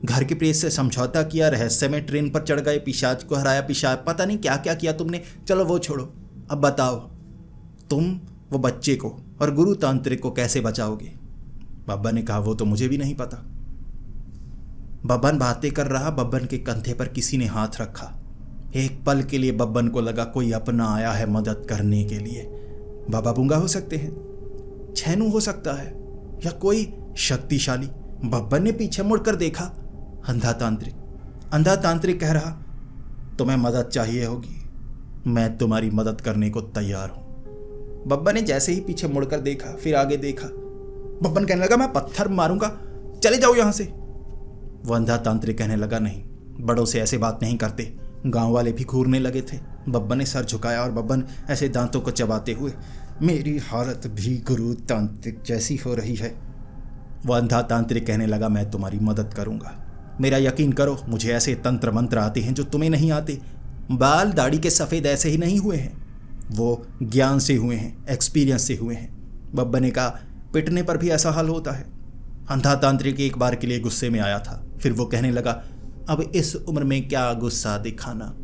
घर के प्रेस से समझौता किया, रहस्य में ट्रेन पर चढ़ गए, पिशाच को हराया, पिशाच पता नहीं क्या क्या किया तुमने। चलो वो छोड़ो, अब बताओ तुम वो बच्चे को और गुरु तांत्रिक को कैसे बचाओगे? बब्बन ने कहा, वो तो मुझे भी नहीं पता। बब्बन बातें कर रहा। बब्बन के कंधे पर किसी ने हाथ रखा। एक पल के लिए बब्बन को लगा कोई अपना आया है मदद करने के लिए। बाबा बूंगा हो सकते हैं, छैनू हो सकता है, या कोई शक्तिशाली। बब्बन ने पीछे मुड़कर देखा। अंधा तांत्रिक। अंधा तांत्रिक कह रहा, तुम्हें मदद चाहिए होगी, मैं तुम्हारी मदद करने को तैयार हूं। बब्बन ने जैसे ही पीछे मुड़कर देखा, फिर आगे देखा। बब्बन कहने लगा, मैं पत्थर मारूंगा, चले जाओ यहां से। वो अंधा तांत्रिक कहने लगा, नहीं, बड़ों से ऐसे बात नहीं करते। गांव वाले भी घूरने लगे थे। बब्बन ने सर झुकाया और बब्बन ऐसे दांतों को चबाते हुए, मेरी हालत भी गुरु तांत्रिक जैसी हो रही है। वो अंधा तांत्रिक कहने लगा, मैं तुम्हारी मदद करूंगा, मेरा यकीन करो, मुझे ऐसे तंत्र मंत्र आते हैं जो तुम्हें नहीं आते। बाल दाढ़ी के सफ़ेद ऐसे ही नहीं हुए हैं, वो ज्ञान से हुए हैं, एक्सपीरियंस से हुए हैं। बब्बन ने कहा, पिटने पर भी ऐसा हाल होता है। अंधा तांत्रिक एक बार के लिए गुस्से में आया था। फिर वो कहने लगा, अब इस उम्र में क्या गुस्सा दिखाना,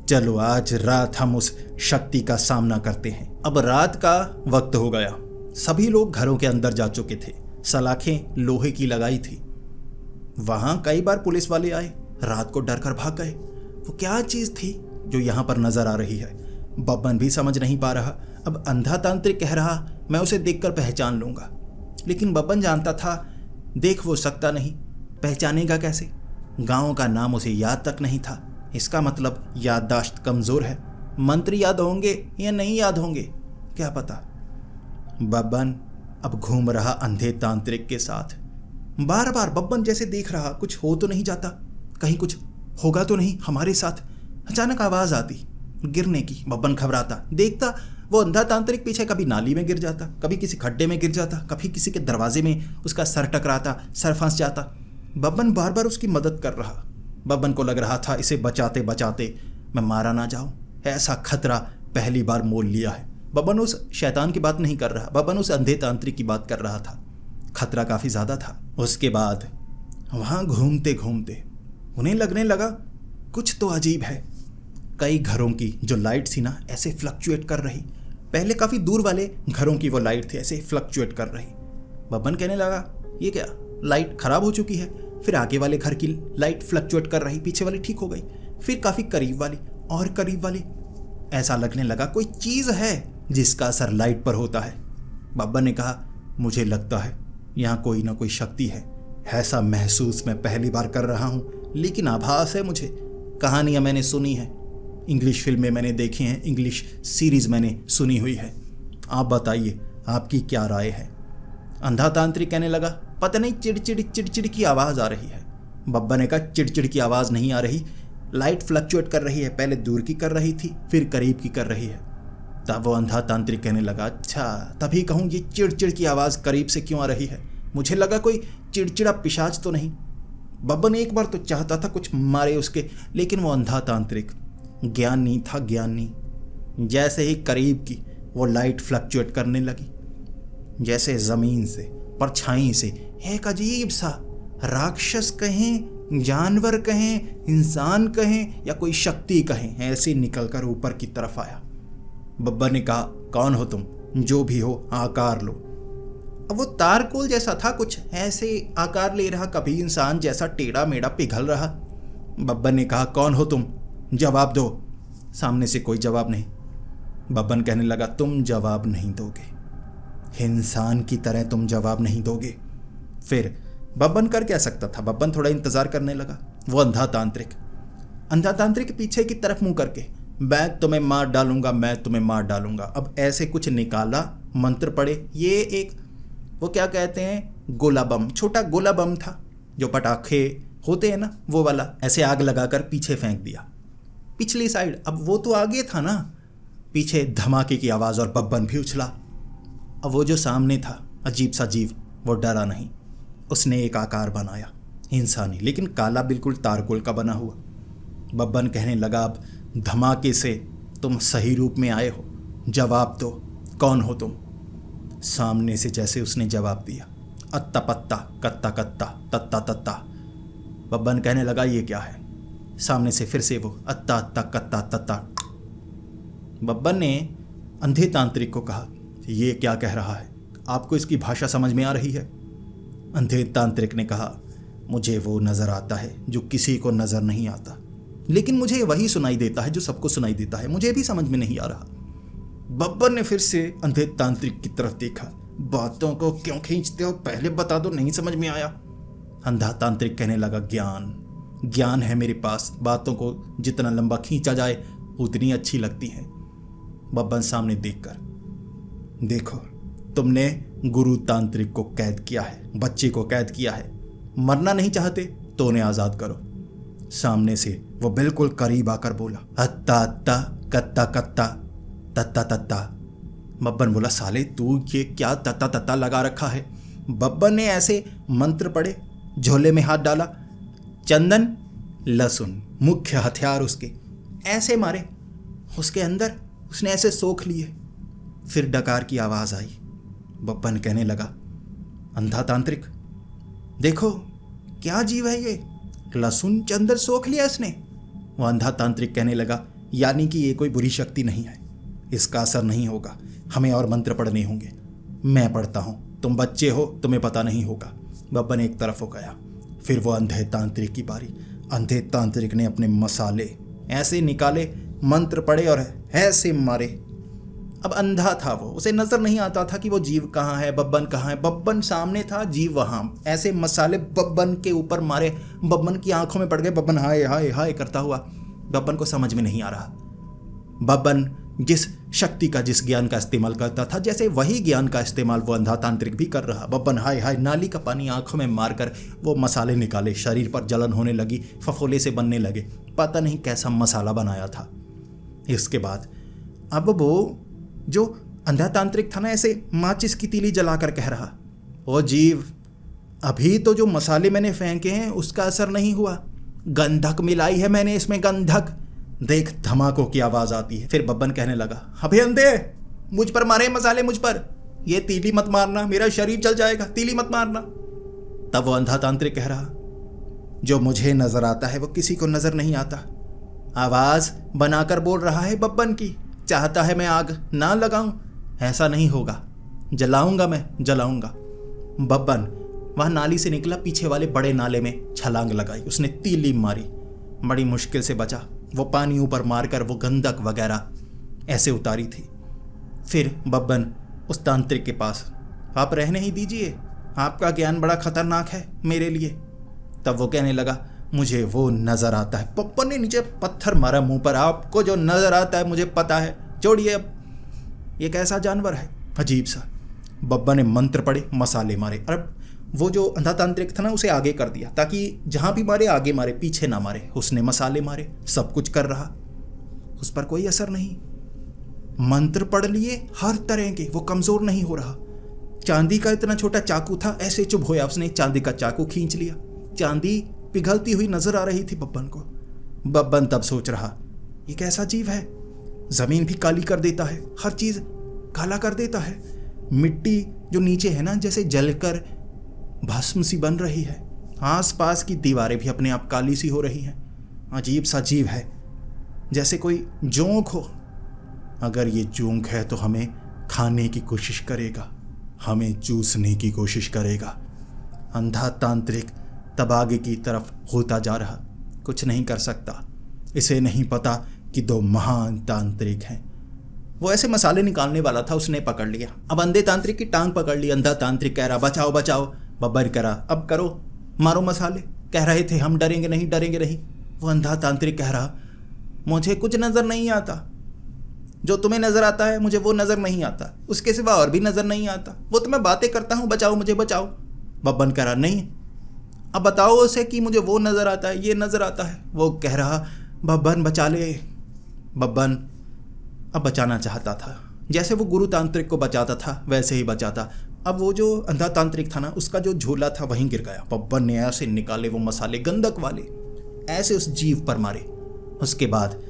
चलो आज रात हम उस शक्ति का सामना करते हैं। अब रात का वक्त हो गया। सभी लोग घरों के अंदर जा चुके थे। सलाखें लोहे की लगाई थी। वहां कई बार पुलिस वाले आए, रात को डर कर भाग गए। वो क्या चीज थी जो यहां पर नजर आ रही है? बब्बन भी समझ नहीं पा रहा। अब अंधा तांत्रिक कह रहा, मैं उसे देखकर पहचान लूंगा, लेकिन बब्बन जानता था देख वो सकता नहीं, पहचानेगा कैसे? गांव का नाम उसे याद तक नहीं था। इसका मतलब याददाश्त कमजोर है। मंत्र याद होंगे या नहीं याद होंगे, क्या पता। बब्बन अब घूम रहा अंधे तांत्रिक के साथ। बार बार बब्बन जैसे देख रहा, कुछ हो तो नहीं जाता, कहीं कुछ होगा तो नहीं हमारे साथ। अचानक आवाज आती गिरने की। बब्बन घबराता, देखता वो अंधा तांत्रिक पीछे कभी नाली में गिर जाता, कभी किसी खड्डे में गिर जाता, कभी किसी के दरवाजे में उसका सर टकराता, सर फंस जाता। बब्बन बार बार उसकी मदद कर रहा। बब्बन को लग रहा था इसे बचाते बचाते मैं मारा ना जाऊं। ऐसा खतरा पहली बार मोल लिया है। बब्बन उस शैतान की बात नहीं कर रहा, बब्बन उस अंधे तांत्रिक की बात कर रहा था। खतरा काफी ज्यादा था। उसके बाद वहां घूमते घूमते उन्हें लगने लगा कुछ तो अजीब है। कई घरों की जो लाइट थी ना, ऐसे फ्लक्चुएट कर रही। पहले काफी दूर वाले घरों की वो लाइट थी, ऐसे फ्लक्चुएट कर रही। बब्बन कहने लगा, ये क्या, लाइट खराब हो चुकी है। फिर आगे वाले घर की लाइट फ्लक्चुएट कर रही, पीछे वाली ठीक हो गई, फिर काफी करीब वाली और करीब वाली। ऐसा लगने लगा कोई चीज है जिसका असर लाइट पर होता है। बब्बन ने कहा, मुझे लगता है यहाँ कोई ना कोई शक्ति है। ऐसा महसूस मैं पहली बार कर रहा हूँ, लेकिन आभास है मुझे। कहानियां मैंने सुनी है, इंग्लिश फिल्में मैंने देखी हैं, इंग्लिश सीरीज मैंने सुनी हुई है। आप बताइए आपकी क्या राय है? अंधा तांत्रिक कहने लगा, पता नहीं, चिड़चिड़ चिड़चिड़ की आवाज आ रही है। बब्बन ने कहा, चिड़चिड़ की आवाज नहीं आ रही, लाइट फ्लक्चुएट कर रही है। पहले दूर की कर रही थी, फिर करीब की कर रही है। तब वो अंधा तांत्रिक कहने लगा, अच्छा, तभी कहूँ ये चिड़चिड़ की आवाज करीब से क्यों आ रही है? मुझे लगा कोई चिड़चिड़ा पिशाच तो नहीं। बब्बन एक बार तो चाहता था कुछ मारे उसके, लेकिन वो अंधा तांत्रिक ज्ञानी था, ज्ञानी। जैसे ही करीब की वो लाइट फ्लक्चुएट करने लगी, जैसे जमीन से, परछाई से एक अजीब सा राक्षस कहें, जानवर कहें, इंसान कहें या कोई शक्ति कहें, ऐसे निकलकर ऊपर की तरफ आया। बब्बन ने कहा, कौन हो तुम? जो भी हो आकार लो। अब वो तारकोल जैसा था, कुछ ऐसे आकार ले रहा, कभी इंसान जैसा टेढ़ा मेढ़ा पिघल रहा। बब्बन ने कहा, कौन हो तुम, जवाब दो। सामने से कोई जवाब नहीं। बब्बन कहने लगा, तुम जवाब नहीं दोगे, इंसान की तरह तुम जवाब नहीं दोगे। फिर बब्बन कर क्या सकता था? बब्बन थोड़ा इंतजार करने लगा। वो अंधा तांत्रिक पीछे की तरफ मुंह करके, मैं तुम्हें मार डालूंगा, मैं तुम्हें मार डालूंगा। अब ऐसे कुछ निकाला, मंत्र पड़े। ये एक, वो क्या कहते हैं, गोला बम, छोटा गोला बम था, जो पटाखे होते हैं ना, वो वाला। ऐसे आग लगाकर पीछे फेंक दिया, पिछली साइड। अब वो तो आगे था ना, पीछे धमाके की आवाज़ और बब्बन भी उछला। अब वो जो सामने था, अजीब सा जीव, वो डरा नहीं। उसने एक आकार बनाया इंसानी, लेकिन काला, बिल्कुल तारकोल का बना हुआ। बब्बन कहने लगा, अब धमाके से तुम सही रूप में आए हो, जवाब दो, कौन हो तुम? सामने से जैसे उसने जवाब दिया, अत्ता पत्ता कत्ता कत्ता तत्ता तत्ता। बब्बन कहने लगा, ये क्या है? सामने से फिर से वो अत्ता अत्ता कत्ता तत्ता। बब्बन ने अंधे तांत्रिक को कहा, ये क्या कह रहा है? आपको इसकी भाषा समझ में आ रही है? अंधे तांत्रिक ने कहा, मुझे वो नज़र आता है जो किसी को नज़र नहीं आता, लेकिन मुझे वही सुनाई देता है जो सबको सुनाई देता है, मुझे भी समझ में नहीं आ रहा। बब्बन ने फिर से अंधे तांत्रिक की तरफ देखा, बातों को क्यों खींचते हो, पहले बता दो, नहीं समझ में आया। अंधा तांत्रिक कहने लगा, ज्ञान है मेरे पास, बातों को जितना लंबा खींचा जाए उतनी अच्छी लगती है। बब्बन सामने देखकर, देखो, तुमने गुरु तांत्रिक को कैद किया है, बच्चे को कैद किया है, मरना नहीं चाहते तो उन्हें आज़ाद करो। सामने से वो बिल्कुल करीब आकर बोला, अत्ता अत्ता कत्ता कत्ता तत्ता तत्ता। बब्बन बोला, साले तू ये क्या तत्ता तत्ता लगा रखा है? बब्बन ने ऐसे मंत्र पढ़े, झोले में हाथ डाला, चंदन लहसुन मुख्य हथियार उसके, ऐसे मारे उसके अंदर, उसने ऐसे सोख लिए। फिर डकार की आवाज़ आई। बब्बन कहने लगा, अंधा तांत्रिक, देखो क्या जीव है ये, लहसुन चंदन सोख लिया इसने। वो अंधा तांत्रिक कहने लगा, यानी कि ये कोई बुरी शक्ति नहीं है, इसका असर नहीं होगा, हमें और मंत्र पढ़ने होंगे। मैं पढ़ता हूँ, तुम बच्चे हो, तुम्हें पता नहीं होगा। बब्बन एक तरफ हो गया। फिर वो अंधे तांत्रिक की बारी। अंधे तांत्रिक ने अपने मसाले ऐसे निकाले, मंत्र पढ़े और ऐसे मारे। अब अंधा था वो, उसे नजर नहीं आता था कि वो जीव कहाँ है, बब्बन कहाँ है। बब्बन सामने था, जीव वहाँ। ऐसे मसाले बब्बन के ऊपर मारे, बब्बन की आंखों में पड़ गए। बब्बन हाय हाय हाय करता हुआ, बब्बन को समझ में नहीं आ रहा। बब्बन जिस शक्ति का, जिस ज्ञान का इस्तेमाल करता था, जैसे वही ज्ञान का इस्तेमाल वो अंधा तांत्रिक भी कर रहा। बब्बन हाय हाय, नाली का पानी आंखों में मारकर वो मसाले निकाले, शरीर पर जलन होने लगी, फफोले से बनने लगे, पता नहीं कैसा मसाला बनाया था। इसके बाद अब वो जो अंधा तांत्रिक था ना, ऐसे माचिस की तीली जलाकर कह रहा, ओ जीव, अभी तो जो मसाले मैंने फेंके हैं उसका असर नहीं हुआ, गंधक मिलाई है मैंने इसमें, गंधक देख। धमाकों की आवाज़ आती है। फिर बब्बन कहने लगा, अबे अंधे, मुझ पर मारे मसाले, मुझ पर, ये तीली मत मारना, मेरा शरीर जल जाएगा, तीली मत मारना। तब वो अंधा तांत्रिक कह रहा, जो मुझे नजर आता है वो किसी को नजर नहीं आता। आवाज़ बनाकर बोल रहा है बब्बन की, चाहता है मैं आग ना लगाऊं, ऐसा नहीं होगा, जलाऊंगा, मैं जलाऊंगा। बब्बन वह नाली से निकला, पीछे वाले बड़े नाले में छलांग लगाई, उसने तीली मारी, बड़ी मुश्किल से बचा। वो पानी ऊपर मारकर वो गंधक वगैरह ऐसे उतारी थी। फिर बब्बन उस तांत्रिक के पास, आप रहने ही दीजिए, आपका ज्ञान बड़ा खतरनाक है मेरे लिए। तब वो कहने लगा, मुझे वो नज़र आता है। बब्बन ने नीचे पत्थर मारा मुंह पर, आपको जो नज़र आता है मुझे पता है, छोड़िए, अब ये कैसा जानवर है अजीब सा। बब्बन ने मंत्र पढ़े, मसाले मारे, और वो जो अंधा तांत्रिक था ना, उसे आगे कर दिया ताकि जहाँ भी मारे आगे मारे, पीछे ना मारे। उसने मसाले मारे, सब कुछ कर रहा, उस पर कोई असर नहीं। मंत्र पढ़ लिए हर तरह के, वो कमज़ोर नहीं हो रहा। चांदी का इतना छोटा चाकू था, ऐसे चुभ होया, उसने चांदी का चाकू खींच लिया, चांदी पिघलती हुई नजर आ रही थी बब्बन को। बब्बन तब सोच रहा, ये कैसा जीव है, ज़मीन भी काली कर देता है, हर चीज़ काला कर देता है, मिट्टी जो नीचे है ना, जैसे जलकर भस्म सी बन रही है, आसपास की दीवारें भी अपने आप काली सी हो रही हैं। अजीब सा जीव है, जैसे कोई जोंक हो। अगर ये जोंक है तो हमें खाने की कोशिश करेगा, हमें चूसने की कोशिश करेगा। अंधा तांत्रिक तब आगे की तरफ होता जा रहा। कुछ नहीं कर सकता। इसे नहीं पता कि दो महान तांत्रिक हैं। वो ऐसे मसाले निकालने वाला था, उसने पकड़ लिया। अब अंधे तांत्रिक की टांग पकड़ ली। अंधा तांत्रिक कह रहा बचाओ बचाओ। बब्बर कह रहा अब करो, मारो मसाले। कह रहे थे हम डरेंगे नहीं डरेंगे नहीं। वो अंधा तांत्रिक कह रहा मुझे कुछ नज़र नहीं आता, जो तुम्हें नज़र आता है मुझे वो नज़र नहीं आता, उसके सिवा और भी नज़र नहीं आता। वो तो मैं बातें करता हूँ बचाओ मुझे बचाओ। बब्बन कह रहा नहीं, अब बताओ उसे कि मुझे वो नज़र आता है ये नज़र आता है। वो कह रहा बब्बन बचा ले। बब्बन अब बचाना चाहता था, जैसे वो गुरु तांत्रिक को बचाता था वैसे ही बचाता। अब वो जो अंधा तांत्रिक था ना, उसका जो झोला था वहीं गिर गया। बब्बन ने ऐसे निकाले वो मसाले गंधक वाले, ऐसे उस जीव पर मारे। उसके बाद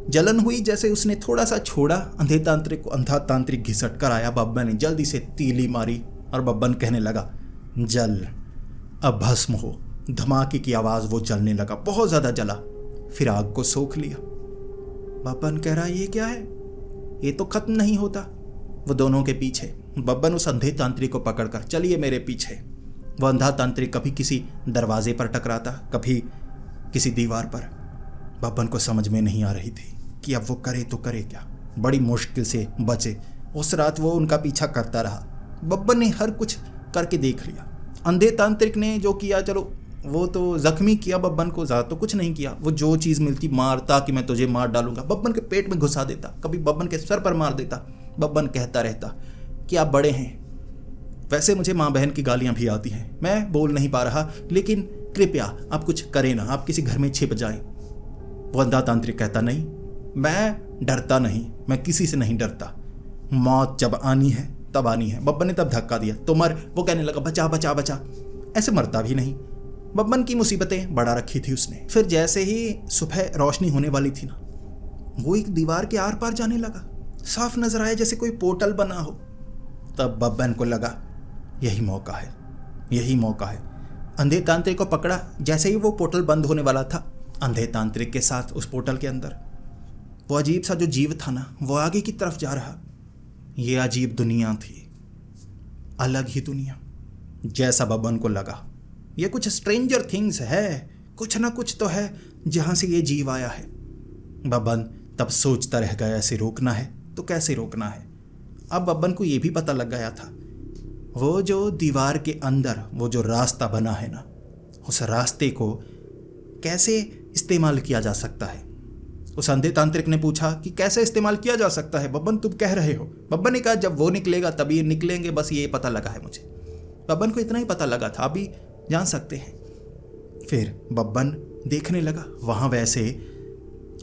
जलन हुई, जैसे उसने थोड़ा सा छोड़ा अंधे तांत्रिक को, अंधा तांत्रिक घिसट कर आया। बब्बन ने जल्दी से तीली मारी और बब्बन कहने लगा जल, अब भस्म हो। धमाके की आवाज़, वो जलने लगा, बहुत ज़्यादा जला, फिर आग को सोख लिया। बब्बन कह रहा ये क्या है, ये तो खत्म नहीं होता। वो दोनों के पीछे। बब्बन उस अंधे तांत्रिक को पकड़कर चलिए मेरे पीछे। वो अंधा तांत्रिक कभी किसी दरवाजे पर टकराता, कभी किसी दीवार पर। बब्बन को समझ में नहीं आ रही थी कि अब वो करे तो करे क्या। बड़ी मुश्किल से बचे। उस रात वो उनका पीछा करता रहा। बब्बन ने हर कुछ करके देख लिया। अंधे तांत्रिक ने जो किया, चलो वो तो जख्मी किया बब्बन को, ज़्यादा तो कुछ नहीं किया। वो जो चीज़ मिलती मारता कि मैं तुझे मार डालूंगा, बब्बन के पेट में घुसा देता, कभी बब्बन के सर पर मार देता। बब्बन कहता रहता कि आप बड़े हैं, वैसे मुझे माँ बहन की गालियाँ भी आती हैं, मैं बोल नहीं पा रहा, लेकिन कृपया आप कुछ करें ना, आप किसी घर में छिप जाएं। वो अंधा तांत्रिक कहता नहीं, मैं डरता नहीं, मैं किसी से नहीं डरता, मौत जब आनी है तब आनी है। बब्बन ने तब धक्का दिया तो मर। वो कहने लगा बचा बचा बचा, ऐसे मरता भी नहीं। बब्बन की मुसीबतें बढ़ा रखी थी उसने। फिर जैसे ही सुबह रोशनी होने वाली थी ना, वो एक दीवार के आर पार जाने लगा। साफ नजर आया जैसे कोई पोर्टल बना हो। तब बब्बन को लगा यही मौका है, यही मौका है। अंधे तांत्रिक को पकड़ा। जैसे ही वो पोर्टल बंद होने वाला था, अंधे तांत्रिक के साथ उस पोर्टल के अंदर वो अजीब सा जो जीव था ना, वो आगे की तरफ जा रहा। ये अजीब दुनिया थी, अलग ही दुनिया। जैसा बब्बन को लगा ये कुछ स्ट्रेंजर थिंग्स है, कुछ ना कुछ तो है जहाँ से ये जीव आया है। बब्बन तब सोचता रह गया, ऐसे रोकना है तो कैसे रोकना है। अब बब्बन को ये भी पता लग गया था, वो जो दीवार के अंदर वो जो रास्ता बना है ना, उस रास्ते को कैसे इस्तेमाल किया जा सकता है। उस अंधे तांत्रिक ने पूछा कि कैसे इस्तेमाल किया जा सकता है बब्बन, तुम कह रहे हो। बब्बन ने कहा जब वो निकलेगा तभी निकलेंगे, बस ये पता लगा है मुझे। बब्बन को इतना ही पता लगा था, अभी जान सकते हैं। फिर बब्बन देखने लगा, वहाँ वैसे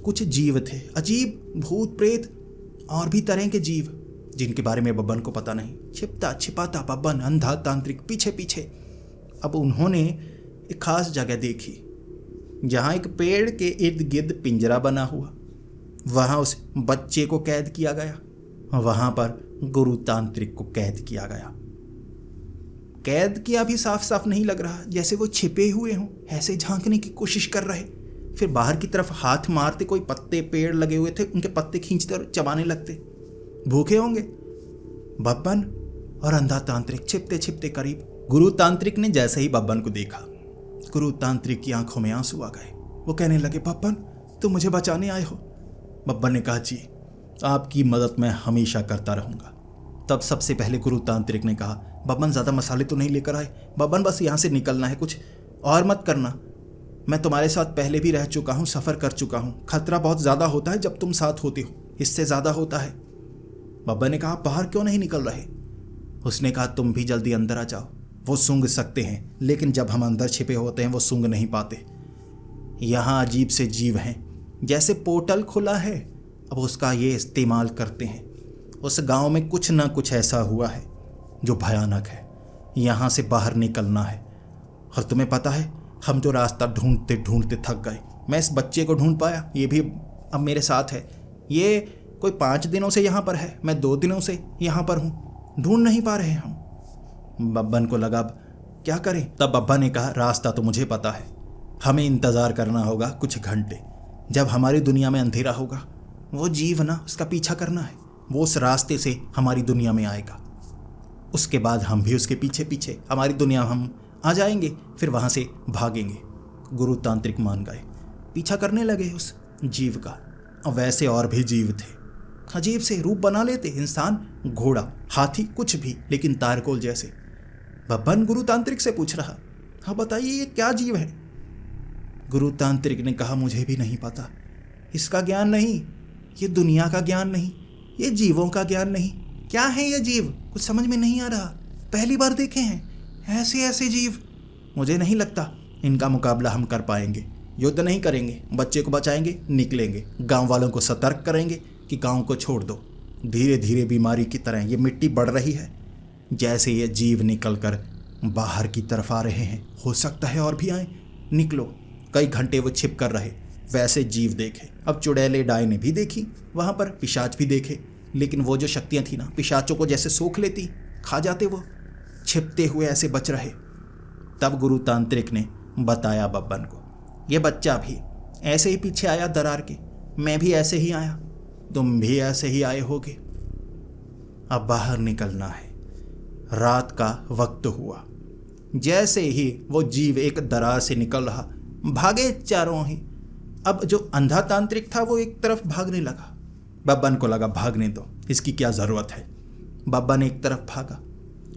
कुछ जीव थे, अजीब भूत प्रेत और भी तरह के जीव जिनके बारे में बब्बन को पता नहीं। छिपता छिपाता बब्बन, अंधा तांत्रिक पीछे पीछे। अब उन्होंने एक खास जगह देखी जहाँ एक पेड़ के इर्द गिर्द पिंजरा बना हुआ, वहाँ उस बच्चे को कैद किया गया। वहाँ पर गुरु तांत्रिक को कैद किया गया। कैद किया भी साफ साफ नहीं लग रहा, जैसे वो छिपे हुए हों, ऐसे झांकने की कोशिश कर रहे। फिर बाहर की तरफ हाथ मारते, कोई पत्ते पेड़ लगे हुए थे उनके पत्ते खींचते और चबाने लगते। भूखे होंगे। बब्बन और अंधा तांत्रिक छिपते छिपते करीब। गुरु तांत्रिक ने जैसे ही बब्बन को देखा, गुरु तांत्रिक की आंखों में आंसू आ गए। वो कहने लगे बब्बन तुम मुझे बचाने आए हो। बब्बन ने कहा जी, आपकी मदद मैं हमेशा करता रहूँगा। तब सबसे पहले गुरु तांत्रिक ने कहा बब्बन ज़्यादा मसाले तो नहीं लेकर आए, बब्बन बस यहाँ से निकलना है, कुछ और मत करना। मैं तुम्हारे साथ पहले भी रह चुका हूँ, सफ़र कर चुका हूँ। खतरा बहुत ज़्यादा होता है जब तुम साथ होते हो, इससे ज़्यादा होता है। बब्बन ने कहा बाहर क्यों नहीं निकल रहे। उसने कहा तुम भी जल्दी अंदर आ जाओ, वो सूंघ सकते हैं, लेकिन जब हम अंदर छिपे होते हैं वो सूंघ नहीं पाते। यहाँ अजीब से जीव हैं, जैसे पोर्टल खुला है, अब उसका ये इस्तेमाल करते हैं। उस गांव में कुछ ना कुछ ऐसा हुआ है जो भयानक है, यहाँ से बाहर निकलना है। और तुम्हें पता है हम तो रास्ता ढूंढते ढूंढते थक गए। मैं इस बच्चे को ढूंढ पाया, ये भी अब मेरे साथ है। ये कोई 5 दिनों से यहाँ पर है, मैं 2 दिनों से यहाँ पर हूँ, ढूंढ नहीं पा रहे हम। बब्बन को लगा अब क्या करें। तब बब्बा ने कहा रास्ता तो मुझे पता है, हमें इंतज़ार करना होगा कुछ घंटे। जब हमारी दुनिया में अंधेरा होगा, वो जीव ना उसका पीछा करना है, वो उस रास्ते से हमारी दुनिया में आएगा। उसके बाद हम भी उसके पीछे पीछे हमारी दुनिया हम आ जाएंगे, फिर वहाँ से भागेंगे। गुरु तांत्रिक मान गए, पीछा करने लगे उस जीव का। वैसे और भी जीव थे, अजीब से रूप बना लेते, इंसान, घोड़ा, हाथी, कुछ भी, लेकिन तारकोल जैसे। बब्बन गुरु तांत्रिक से पूछ रहा, हाँ बताइए ये क्या जीव है? गुरु तांत्रिक ने कहा, मुझे भी नहीं पता, इसका ज्ञान नहीं, ये दुनिया का ज्ञान नहीं, ये जीवों का ज्ञान नहीं। क्या है ये जीव? कुछ समझ में नहीं आ रहा, पहली बार देखे हैं ऐसे ऐसे जीव। मुझे नहीं लगता इनका मुकाबला हम कर पाएंगे। युद्ध नहीं करेंगे, बच्चे को बचाएंगे, निकलेंगे, गांव वालों को सतर्क करेंगे कि गांव को छोड़ दो। धीरे धीरे बीमारी की तरह ये मिट्टी बढ़ रही है। जैसे ये जीव निकल कर बाहर की तरफ आ रहे हैं, हो सकता है और भी आए, निकलो। कई घंटे वो छिप कर रहे, वैसे जीव देखे। अब चुड़ैले डायने भी देखी, वहाँ पर पिशाच भी देखे, लेकिन वो जो शक्तियाँ थी ना, पिशाचों को जैसे सोख लेती, खा जाते, वो छिपते हुए ऐसे बच रहे। तब गुरु तांत्रिक ने बताया बब्बन को, ये बच्चा भी ऐसे ही पीछे आया दरार के, मैं भी ऐसे ही आया, तुम भी ऐसे ही आए होगे। अब बाहर निकलना है। रात का वक्त हुआ। जैसे ही वो जीव एक दरार से निकल रहा, भागे चारों ही। अब जो अंधा तांत्रिक था वो एक तरफ भागने लगा। बब्बन को लगा भागने दो, इसकी क्या ज़रूरत है। बब्बन एक तरफ भागा,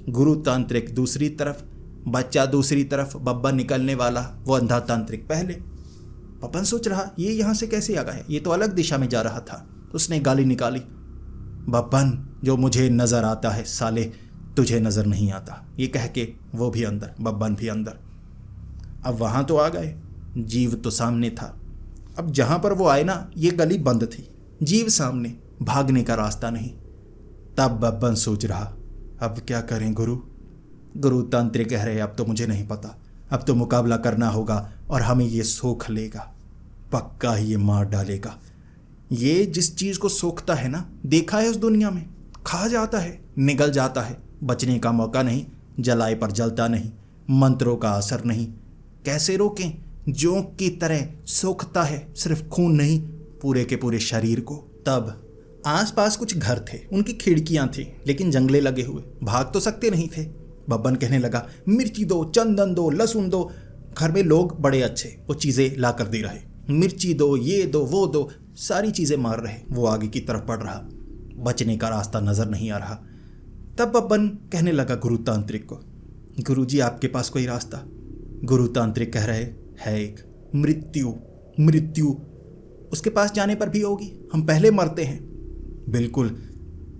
गुरु तांत्रिक दूसरी तरफ, बच्चा दूसरी तरफ, बब्बन निकलने वाला, वो अंधा तांत्रिक पहले। बब्बन सोच रहा, ये यहाँ से कैसे आ गया, ये तो अलग दिशा में जा रहा था। उसने गाली निकाली, बब्बन जो मुझे नज़र आता है साले तुझे नज़र नहीं आता। ये कह के वो भी अंदर, बब्बन भी अंदर। अब वहाँ तो आ गए, जीव तो सामने था। अब जहाँ पर वो आए ना, ये गली बंद थी, जीव सामने, भागने का रास्ता नहीं। तब बब्बन सोच रहा, अब क्या करें गुरु? गुरु तांत्रिक कह रहे, अब तो मुझे नहीं पता, अब तो मुकाबला करना होगा और हमें ये सोख लेगा, पक्का ही ये मार डालेगा। ये जिस चीज़ को सोखता है ना, देखा है उस दुनिया में, खा जाता है, निगल जाता है, बचने का मौका नहीं, जलाए पर जलता नहीं, मंत्रों का असर नहीं। कैसे रोकें? जोंक की तरह सोखता है, सिर्फ खून नहीं, पूरे के पूरे शरीर को। तब आसपास कुछ घर थे, उनकी खिड़कियां थी, लेकिन जंगले लगे हुए, भाग तो सकते नहीं थे। बब्बन कहने लगा, मिर्ची दो, चंदन दो, लहसुन दो। घर में लोग बड़े अच्छे, वो चीज़ें ला कर दे रहे, मिर्ची दो, ये दो, वो दो, सारी चीज़ें मार रहे। वो आगे की तरफ बढ़ रहा, बचने का रास्ता नज़र नहीं आ रहा। तब बब्बन कहने लगा गुरु तांत्रिक को, गुरुजी आपके पास कोई रास्ता? गुरु तांत्रिक कह रहे, है एक, मृत्यु। मृत्यु उसके पास जाने पर भी होगी, हम पहले मरते हैं, बिल्कुल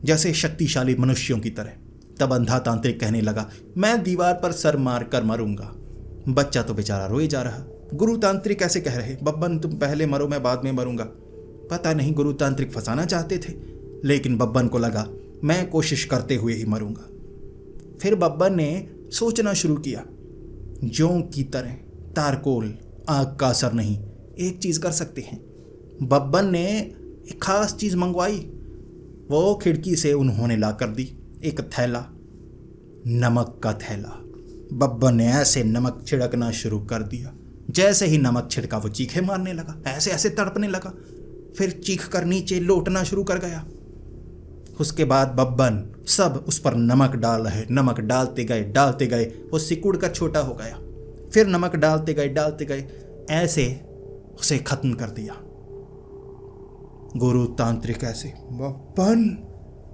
जैसे शक्तिशाली मनुष्यों की तरह। तब अंधा तांत्रिक कहने लगा, मैं दीवार पर सर मार कर मरूंगा। बच्चा तो बेचारा रोए जा रहा। गुरु तांत्रिक ऐसे कह रहे, बब्बन तुम पहले मरो, मैं बाद में मरूंगा। पता नहीं गुरु तांत्रिक फंसाना चाहते थे, लेकिन बब्बन को लगा मैं कोशिश करते हुए ही मरूंगा। फिर बब्बन ने सोचना शुरू किया, जों की तरह, तारकोल, आग का असर नहीं, एक चीज़ कर सकते हैं। बब्बन ने एक खास चीज़ मंगवाई, वो खिड़की से उन्होंने ला कर दी, एक थैला, नमक का थैला। बब्बन ने ऐसे नमक छिड़कना शुरू कर दिया। जैसे ही नमक छिड़का वो चीखे मारने लगा, ऐसे ऐसे तड़पने लगा, फिर चीख कर नीचे लौटना शुरू कर गया। उसके बाद बब्बन सब उस पर नमक डाल रहे, नमक डालते गए, वो सिकुड़ कर छोटा हो गया। फिर नमक डालते गए, ऐसे उसे खत्म कर दिया। गुरु तांत्रिक ऐसे, बब्बन।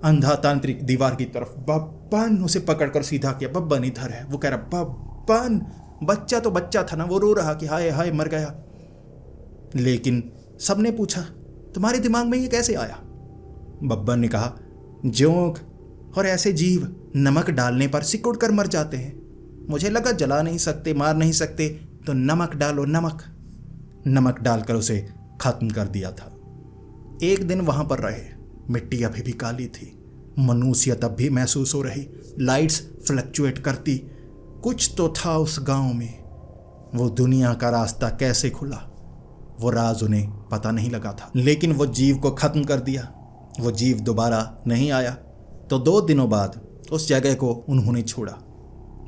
अंधा तांत्रिक दीवार की तरफ, बब्बन। उसे पकड़कर सीधा किया, बब्बन इधर है। वो कह रहा, बब्बन। बच्चा तो बच्चा था ना, वो रो रहा कि हाय हाय मर गया। लेकिन सबने पूछा, तुम्हारे दिमाग में ये कैसे आया? बब्बन ने कहा, जोंक और ऐसे जीव नमक डालने पर सिकुड़ कर मर जाते हैं। मुझे लगा जला नहीं सकते, मार नहीं सकते, तो नमक डालो, नमक डालकर उसे खत्म कर दिया था। एक दिन वहां पर रहे, मिट्टी अभी भी काली थी, मनुष्य तब भी महसूस हो रही, लाइट्स फ्लक्चुएट करती। कुछ तो था उस गांव में। वो दुनिया का रास्ता कैसे खुला, वो राज उन्हें पता नहीं लगा था। लेकिन वो जीव को खत्म कर दिया। वो जीव दोबारा नहीं आया। तो 2 दिनों बाद उस जगह को उन्होंने छोड़ा।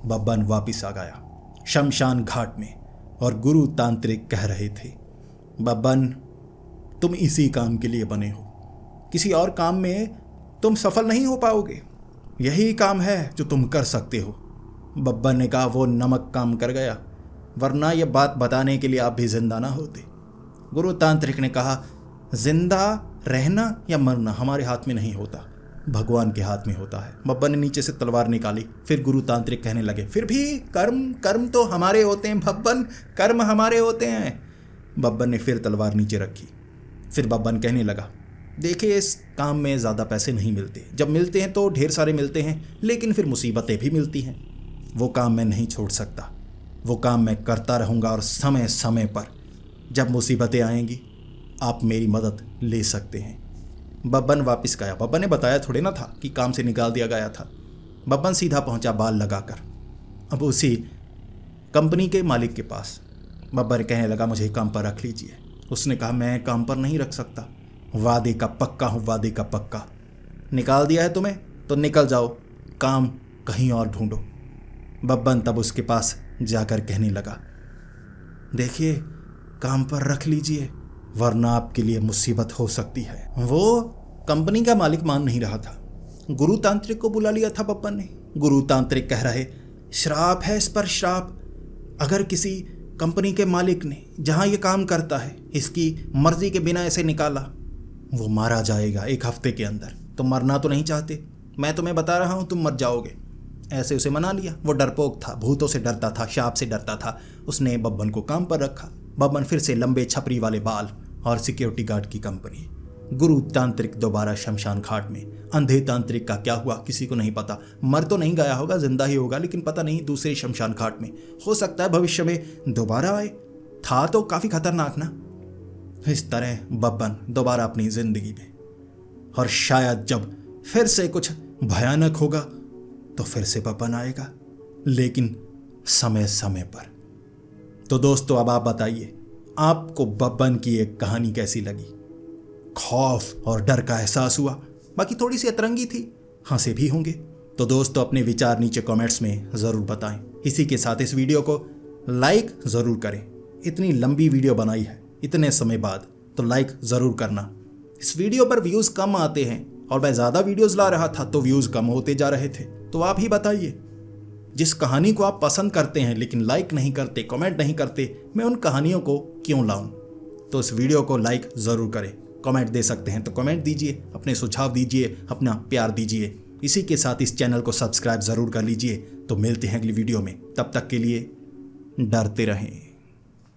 बब्बन वापिस आ गया शमशान घाट में, और गुरु तांत्रिक कह रहे थे, बब्बन तुम इसी काम के लिए बने हो, किसी और काम में तुम सफल नहीं हो पाओगे। यही काम है जो तुम कर सकते हो। बब्बन ने कहा, वो नमक काम कर गया, वरना यह बात बताने के लिए आप भी जिंदा ना होते। गुरु तांत्रिक ने कहा, जिंदा रहना या मरना हमारे हाथ में नहीं होता, भगवान के हाथ में होता है। बब्बन ने नीचे से तलवार निकाली। फिर गुरु तांत्रिक कहने लगे, फिर भी कर्म तो हमारे होते हैं बब्बन, कर्म हमारे होते हैं। बब्बन ने फिर तलवार नीचे रखी। फिर बब्बन कहने लगा, देखिए इस काम में ज़्यादा पैसे नहीं मिलते, जब मिलते हैं तो ढेर सारे मिलते हैं, लेकिन फिर मुसीबतें भी मिलती हैं। वो काम मैं नहीं छोड़ सकता, वो काम मैं करता रहूँगा, और समय समय पर जब मुसीबतें आएंगी आप मेरी मदद ले सकते हैं। बब्बन वापस गया। बब्बन ने बताया थोड़े ना था कि काम से निकाल दिया गया था। बब्बन सीधा पहुंचा बाल लगाकर, अब उसी कंपनी के मालिक के पास। बब्बन कहने लगा, मुझे काम पर रख लीजिए। उसने कहा, मैं काम पर नहीं रख सकता, वादे का पक्का हूँ, वादे का पक्का। निकाल दिया है तुम्हें तो निकल जाओ, काम कहीं और ढूंढो। बब्बन तब उसके पास जाकर कहने लगा, देखिए काम पर रख लीजिए, वरना आपके लिए मुसीबत हो सकती है। वो कंपनी का मालिक मान नहीं रहा था। गुरु तांत्रिक को बुला लिया था बब्बन ने। गुरु तांत्रिक कह रहे, श्राप है इस पर, श्राप। अगर किसी कंपनी के मालिक ने जहां ये काम करता है इसकी मर्जी के बिना इसे निकाला, वो मारा जाएगा 1 हफ्ते के अंदर। तुम मरना तो नहीं चाहते, मैं तुम्हें बता रहा हूं तुम मर जाओगे। ऐसे उसे मना लिया। वो डरपोक था, भूतों से डरता था, शाप से डरता था। उसने बब्बन को काम पर रखा। बब्बन फिर से लंबे छपरी वाले बाल और सिक्योरिटी गार्ड की कंपनी। गुरु तांत्रिक दोबारा शमशान घाट में। अंधे तांत्रिक का क्या हुआ किसी को नहीं पता। मर तो नहीं गया होगा, जिंदा ही होगा, लेकिन पता नहीं दूसरे शमशान घाट में। हो सकता है भविष्य में दोबारा आए। था तो काफी खतरनाक ना। इस तरह बब्बन दोबारा अपनी जिंदगी में, और शायद जब फिर से कुछ भयानक होगा तो फिर से बब्बन आएगा, लेकिन समय समय पर। तो दोस्तों अब आप बताइए, आपको बब्बन की एक कहानी कैसी लगी? खौफ और डर का एहसास हुआ? बाकी थोड़ी सी अतरंगी थी, हंसे भी होंगे। तो दोस्तों अपने विचार नीचे कमेंट्स में ज़रूर बताएं। इसी के साथ इस वीडियो को लाइक ज़रूर करें। इतनी लंबी वीडियो बनाई है इतने समय बाद, तो लाइक ज़रूर करना। इस वीडियो पर व्यूज़ कम आते हैं, और मैं ज़्यादा वीडियोज़ ला रहा था तो व्यूज़ कम होते जा रहे थे। तो आप ही बताइए, जिस कहानी को आप पसंद करते हैं लेकिन लाइक नहीं करते, कमेंट नहीं करते, मैं उन कहानियों को क्यों लाऊं? तो इस वीडियो को लाइक ज़रूर करें। कमेंट दे सकते हैं तो कमेंट दीजिए, अपने सुझाव दीजिए, अपना प्यार दीजिए। इसी के साथ इस चैनल को सब्सक्राइब ज़रूर कर लीजिए। तो मिलते हैं अगली वीडियो में, तब तक के लिए डरते रहें।